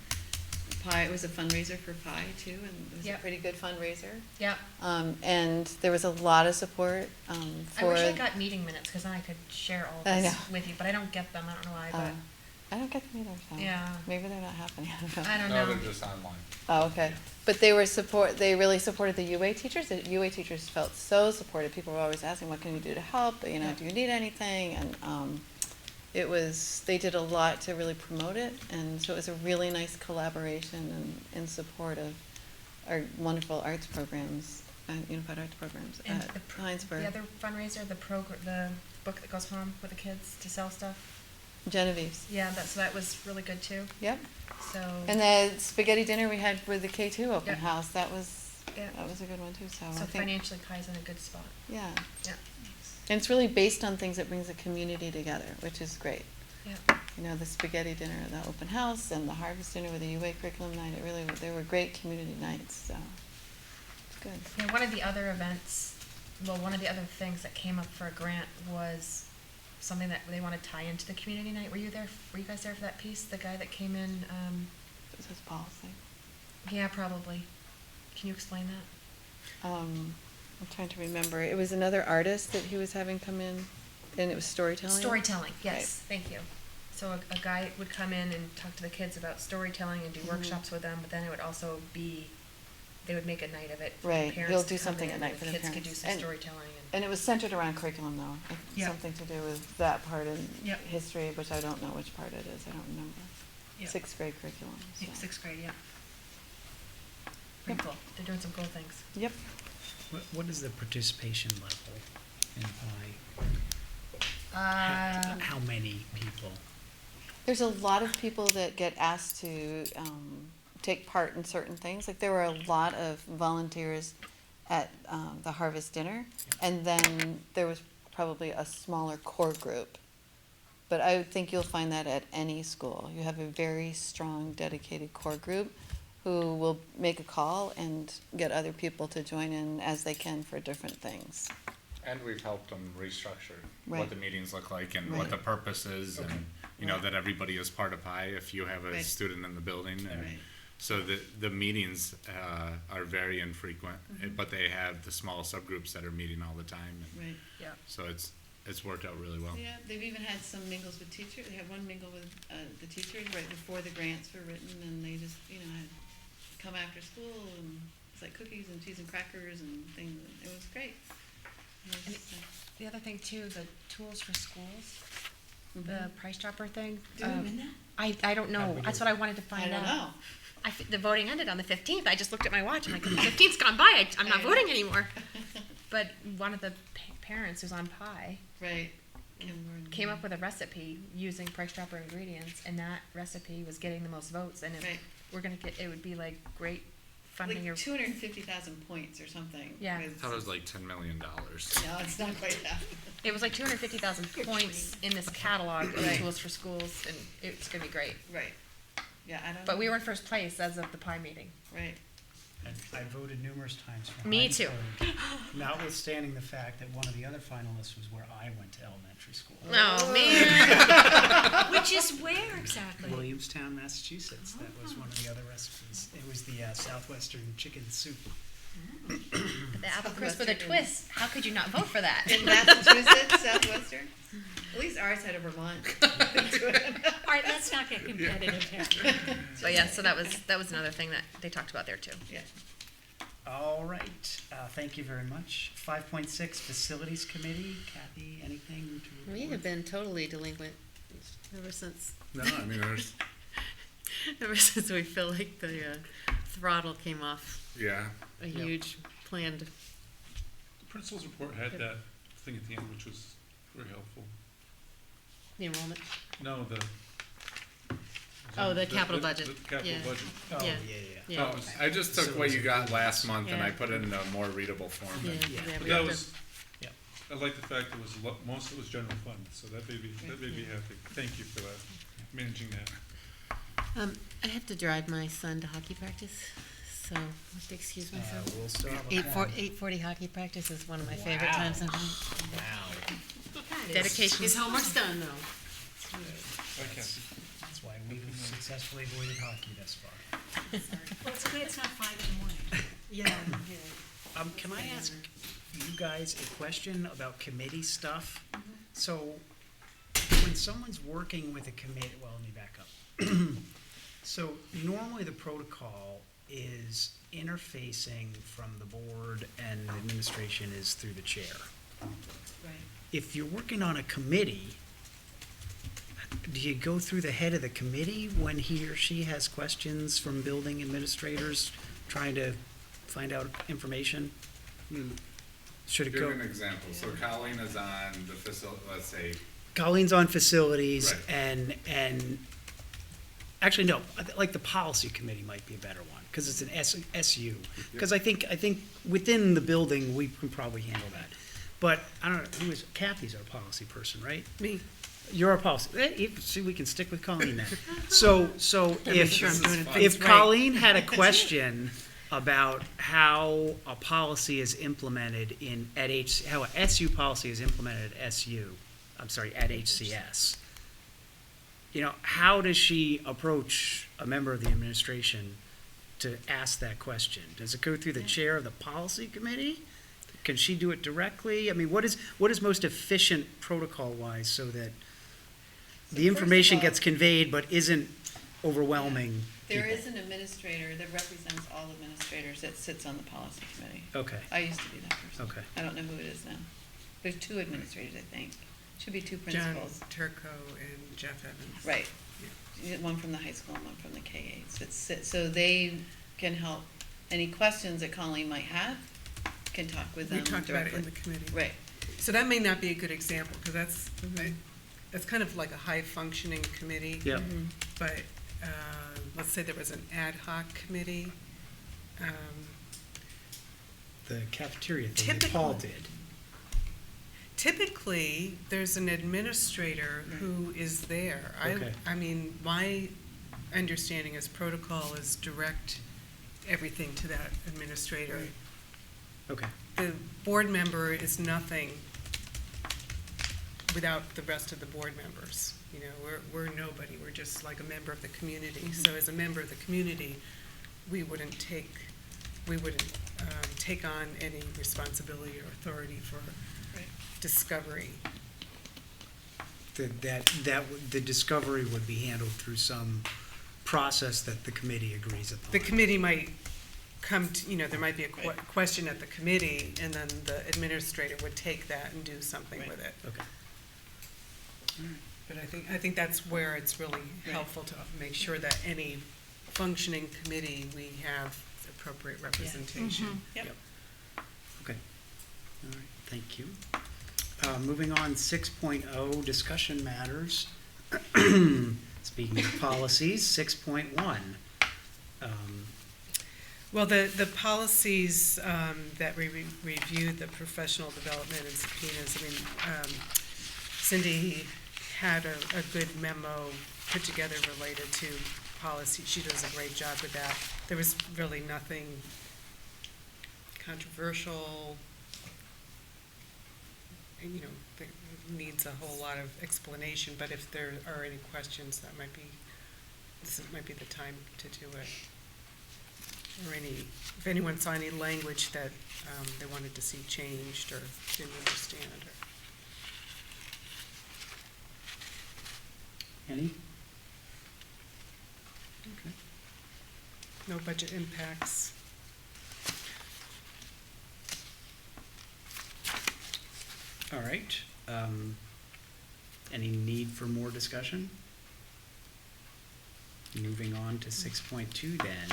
It was a fundraiser for PI too, and it was a Yep. pretty good fundraiser. Yeah. And there was a lot of support I for. wish I got meeting minutes because then I could share all I this know. with you, but I don't get them. I don't know why, but I don't get them either, so. Yeah. Maybe they're not happening, I don't know. I don't No, know. they're just online. Oh, okay. But they really supported the UA teachers. The UA teachers felt so supported. People were always asking, what can you do to help? Do you need anything? And they did a lot to really promote it. And so it was a really nice collaboration and in support of our wonderful arts programs, unified arts programs And at the Hinesburg. other fundraiser, the book that goes home with the kids to sell stuff. Genevieve's. Yeah, that was really good too. Yep. So. And the spaghetti dinner we had with the K2 open Yep. house, that was Yeah. a good one too. So So I think, financially, Kai's in a good spot. yeah. Yeah. And it's really based on things that brings the community together, which is great. Yeah. The spaghetti dinner, the open house, and the harvest dinner with the UA curriculum night. They were great community nights. So it's good. Yeah, one of the other things that came up for a grant was something that they want to tie into the community night. Were you guys there for that piece? The guy that came in. This is policy. Yeah, probably. Can you explain that? I'm trying to remember. It was another artist that he was having come in, and it was storytelling. Storytelling, yes, thank you. So a guy would come in and talk to the kids about storytelling and do workshops with them, but then it would also be, they would make a night of it. For Right. the parents He'll to do come something in at night and for the kids parents. could do some storytelling. And it was centered around curriculum, though. Yep. Something to do with that part in Yep. history, which I don't know which part it is. I don't remember. Yep. 6th grade curriculum. So. Yeah, 6th grade, yeah. Pretty cool. They're doing some cool things. Yep. What is the participation level in PI? How many people? There's a lot of people that get asked to take part in certain things. Like there were a lot of volunteers at the harvest dinner, and then there was probably a smaller core group. But I would think you'll find that at any school. You have a very strong, dedicated core group who will make a call and get other people to join in as they can for different things. And we've helped them restructure Right. what the meetings look like and Right. what the purpose is, Okay. and that everybody is part of PI if you have a Right. student in the building. And Right. so the meetings are very infrequent, but they have the small subgroups that are meeting all the time. And Right. Yeah. so it's worked out really well. Yeah, they've even had some mingles with teachers. They had one mingle with the teachers right before the grants were written, and they just, had come after school, and it's like cookies and cheese and crackers and things. It was great. And the other thing too, the tools for schools, the Mhm. price dropper thing. Did we win that? I don't know. That's what I wanted to find out. I don't know. The voting ended on the 15th. I just looked at my watch. I'm like, the 15th's gone by. I'm not voting anymore. But one of the parents who's on PI Right. came up with a recipe using price dropper ingredients, and that recipe was getting the most votes. And Right. it would be like great funding. Like 250,000 points or something. Yeah. I thought it was like $10 million. No, it's not quite that. It was like 250,000 points in this catalog of tools for schools, and it's gonna be great. Right. Yeah, I don't But know. we were in first place as of the PI meeting. Right. I voted numerous times for Me too. Hinesburg, notwithstanding the fact that one of the other finalists was where I went to elementary school. Oh, man. Which is where exactly? Williamstown, Massachusetts. That was one of the other recipes. It was the Southwestern chicken soup. The apple crisp with a twist. How could you not vote for that? In Massachusetts, Southwestern? At least ours had a Vermont. All right, let's not get competitive here. But yeah, so that was another thing that they talked about there too. Yeah. All right. Thank you very much. 5.6 Facilities Committee. Kathy, anything to report? We have been totally delinquent ever since. No, I mean, Ever since we feel like the throttle came off. Yeah. A huge planned. The principal's report had that thing at the end, which was very helpful. The enrollment. No, Oh, the capital budget. The capital Yeah. budget. Oh, Yeah. yeah. Oh, I just took So what it's you a got good last month and I Yeah. put it in a more readable form. Yeah, Yeah. yeah, But we that have was, Yeah. I like the fact it was, most of it was general fund, so that made me happy. Thank you for that, managing that. I have to drive my son to hockey practice, so you have to excuse me for We'll still have a 8:40 hockey practice is one of my favorite Wow. times. Wow. Dedication. His homework's done though. Bye, Kathy. That's why we've successfully avoided hockey thus far. Well, it's good it's not 5 in the morning. Yeah. Can I ask you guys a question about committee stuff? So, when someone's working with a committee, well, let me back up. So normally the protocol is interfacing from the board and the administration is through the chair. Right. If you're working on a committee, do you go through the head of the committee when he or she has questions from building administrators trying to find out information? Should it Give go? an example. So Colleen is on the facility, let's say. Colleen's on facilities Right. and actually, no, like the policy committee might be a better one, because it's an SU. Because I think within the building, we can probably handle that. But I don't know, Kathy's our policy person, right? Me. You're our policy, see, we can stick with Colleen then. So Make sure I'm doing things if right. Colleen had a question about how a policy is implemented how a SU policy is implemented at at HCS, how does she approach a member of the administration to ask that question? Does it go through the chair of the policy committee? Can she do it directly? I mean, what is most efficient protocol-wise so that the information gets conveyed but isn't overwhelming There people? is an administrator that represents all administrators that sits on the policy committee. Okay. I used to be that person. Okay. I don't know who it is now. There's 2 administrators, I think. Should be 2 John principals. Turco and Jeff Evans. Right. One from the high school and one from the K-8. So they can help. Any questions that Colleen might have, can talk with them We talked about it directly. in the committee. Right. So that may not be a good example, because that's kind of like a high-functioning committee. Yeah. But let's say there was an ad hoc committee. The cafeteria thing that Paul did. Typically, there's an administrator who is there. Okay. I mean, my understanding is protocol is direct everything to that administrator. Okay. The board member is nothing without the rest of the board members. We're nobody, we're just like a member of the community. So as a member of the community, we wouldn't take on any responsibility or authority for discovery. The discovery would be handled through some process that the committee agrees upon. The committee might come to, there might be a question at the committee, and then the administrator would take that and do something with it. Okay. But I think that's where it's really helpful to make sure that any functioning committee, we have appropriate representation. Yep. Okay. All right, thank you. Moving on, 6.0, discussion matters. Speaking of policies, 6.1. Well, the policies that we reviewed, the professional development and subpoenas, Cindy had a good memo put together related to policy. She does a great job with that. There was really nothing controversial. It needs a whole lot of explanation, but if there are any questions, this might be the time to do it. Or if anyone saw any language that they wanted to see changed or didn't understand. Any? Okay. No budget impacts. All right. Any need for more discussion? Moving on to 6.2 then,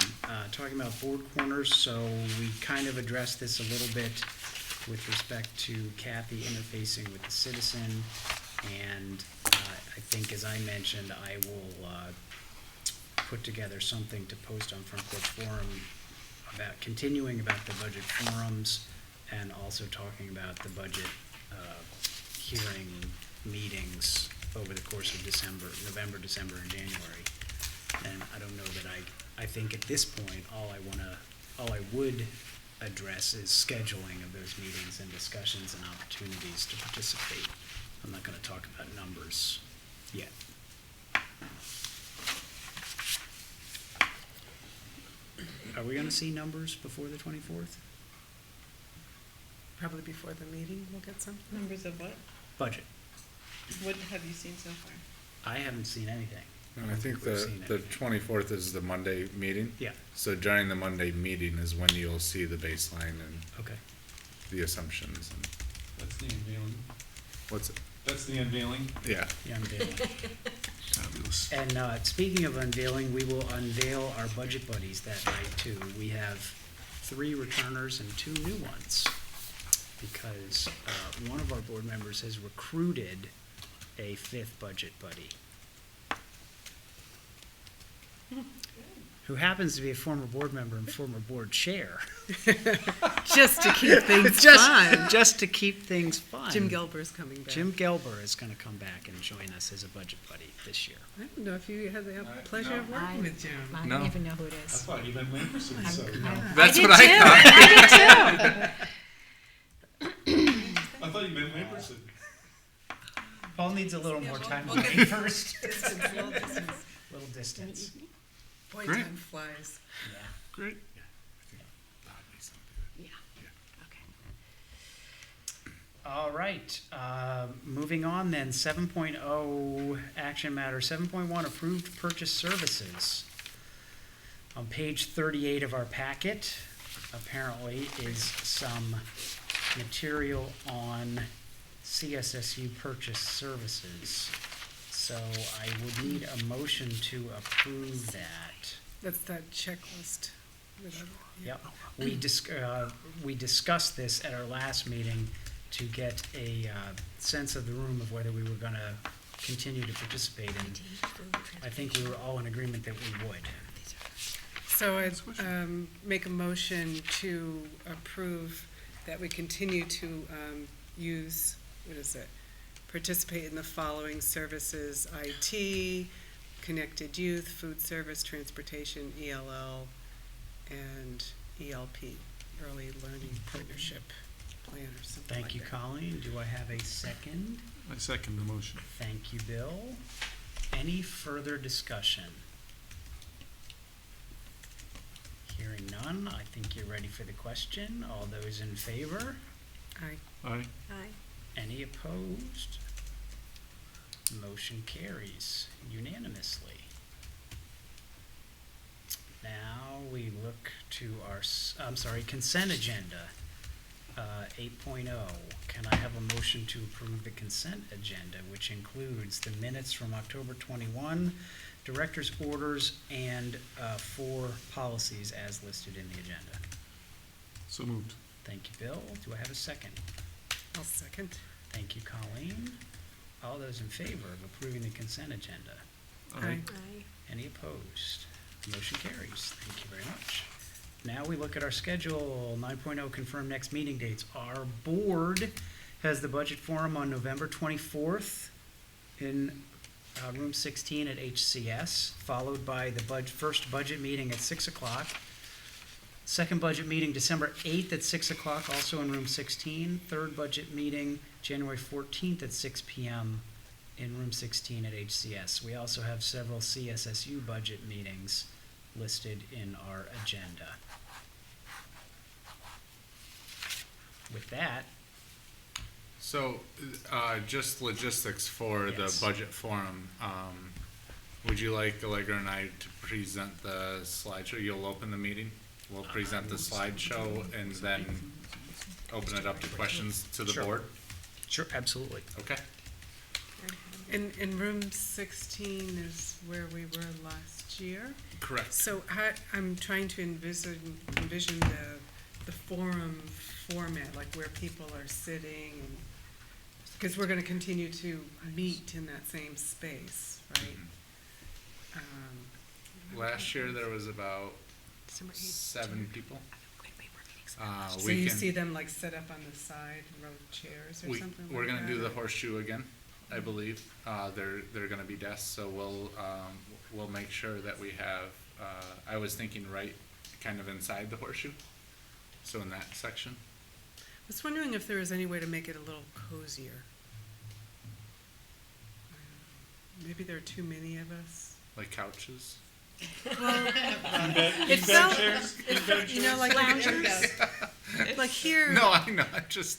talking about board corners. So we kind of addressed this a little bit with respect to Kathy interfacing with the citizen. And I think, as I mentioned, I will put together something to post on Front Porch Forum continuing about the budget forums and also talking about the budget hearing meetings over the course of November, December, and January. And I don't know that I think at this point, all I would address is scheduling of those meetings and discussions and opportunities to participate. I'm not gonna talk about numbers yet. Are we gonna see numbers before the 24th? Probably before the meeting, we'll get some. Numbers of what? Budget. What have you seen so far? I haven't seen anything. And I think We've seen the it. 24th is the Monday meeting. Yeah, So during the Monday meeting is when you'll see the baseline and okay. the assumptions and That's the unveiling. what's it? That's the unveiling. Yeah. Yeah, unveiling. Fabulous. And speaking of unveiling, we will unveil our budget buddies that night too. We have 3 returners and 2 new ones because one of our board members has recruited a 5th budget buddy who happens to be a former board member and former board chair. Just to keep things Just- fun. Just to keep things fun. Jim Gelber's coming back. Jim Gelber is going to come back and join us as a budget buddy this year. I don't know if you had the pleasure of working with Jim. I No. don't even know who it I is. thought you meant Lamperson, so. That's did what I too. thought. I did too. I thought you meant Lamperson. Paul needs a little more time to we'll think get- first. Little distance. Little distance. Boy, Great. time flies. Yeah. Great. Yeah, okay. All right, moving on then, 7.0 action matter, 7.1 approved purchase services. On page 38 of our packet, apparently is some material on CSSU purchase services. So I would need a motion to approve that. That's that checklist. with Yep, we discussed this at our last meeting to get a sense of the room of whether we were gonna continue to participate, and I think we were all in agreement that we would. So I'd make a motion to approve that we continue to use, participate in the following services: IT, Connected Youth, Food Service, Transportation, ELL, and ELP, Early Learning Partnership Plan or something like Thank you, that. Colleen. Do I have a second? I second the motion. Thank you, Bill. Any further discussion? Hearing none, I think you're ready for the question. All those in favor? Aye. Aye. Any opposed? Motion carries unanimously. Now we look to our, consent agenda, 8.0. Can I have a motion to approve the consent agenda, which includes the minutes from October 21, director's orders, and 4 policies as listed in the agenda? So moved. Thank you, Bill. Do I have a second? I'll second. Thank you, Colleen. All those in favor of approving the consent agenda? Aye. Any opposed? Motion carries. Thank you very much. Now we look at our schedule. 9.0 confirm next meeting dates. Our board has the budget forum on November 24th in room 16 at HCS, followed by the first budget meeting at 6 o'clock. Second budget meeting December 8th at 6 o'clock, also in room 16. Third budget meeting January 14th at 6 p.m. in room 16 at HCS. We also have several CSSU budget meetings listed in our agenda. With that, So, just logistics for Yes. the budget forum. Would you like Allegra and I to present the slideshow? You'll open the meeting. We'll present the slideshow and then open it up to questions to the Sure. board. sure, absolutely. Okay. In room 16 is where we were last year. Correct. So I'm trying to envision the forum format, like where people are sitting, because we're going to continue to meet in that same space, right? Last year there was about 7 people. So We you can- see them like set up on the side, row chairs or something like that? We're gonna do the horseshoe again, I believe. They're gonna be desks, so we'll make sure that we have, I was thinking right kind of inside the horseshoe, so in that section. I was wondering if there was any way to make it a little cozier. Maybe there are too many of us. Like couches. Well, In-bed it felt, chairs? you know, like like here, No, I know, I just,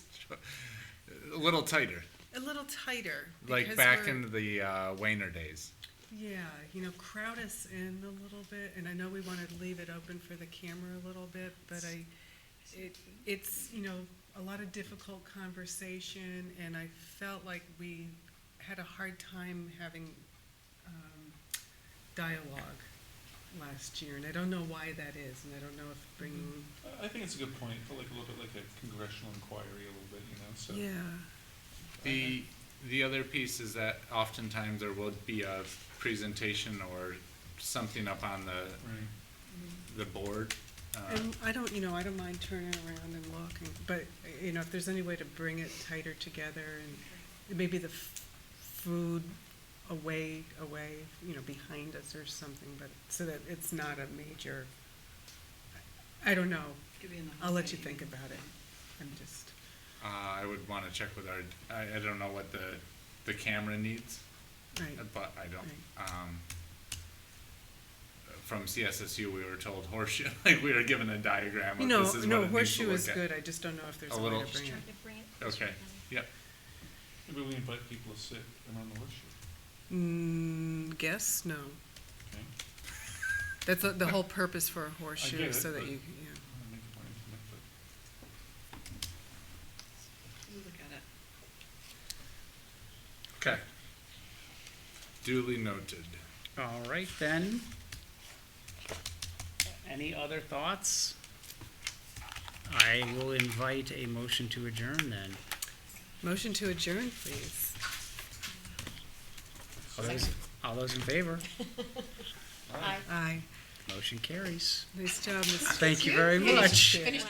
a little tighter. a little tighter. Like because back we're- in the Wayner days. Yeah, crowd us in a little bit, and I know we want to leave it open for the camera a little bit, but it's a lot of difficult conversation, and I felt like we had a hard time having dialogue last year, and I don't know why that is, and I don't know if bringing. I think it's a good point, for like a little bit like a congressional inquiry a little bit, so. Yeah. The other piece is that oftentimes there will be a presentation or something up on the board. And I don't mind turning around and looking, but, if there's any way to bring it tighter together and maybe the food away, behind us or something, but so that it's not a major, I don't know. I'll let you think about it. I'm just. I would want to check with I don't know what the camera needs. Right. But I don't. Right. From CSSU, we were told horseshoe, like we were given a diagram of this is what it needs to horseshoe look is at. good. I just don't know if there's a way little- to bring it. Okay, yep. Maybe we invite people to sit around the horseshoe. Guess no. Okay. That's the whole purpose for a horseshoe, get it, so that but- you. Make it more intimate, but- We'll look at it. Okay. Duly noted. All right, then. Any other thoughts? I will invite a motion to adjourn then. Motion to adjourn, please. All those in favor? Aye. Motion carries. Nice job, Mr. Thank you very much. Finished.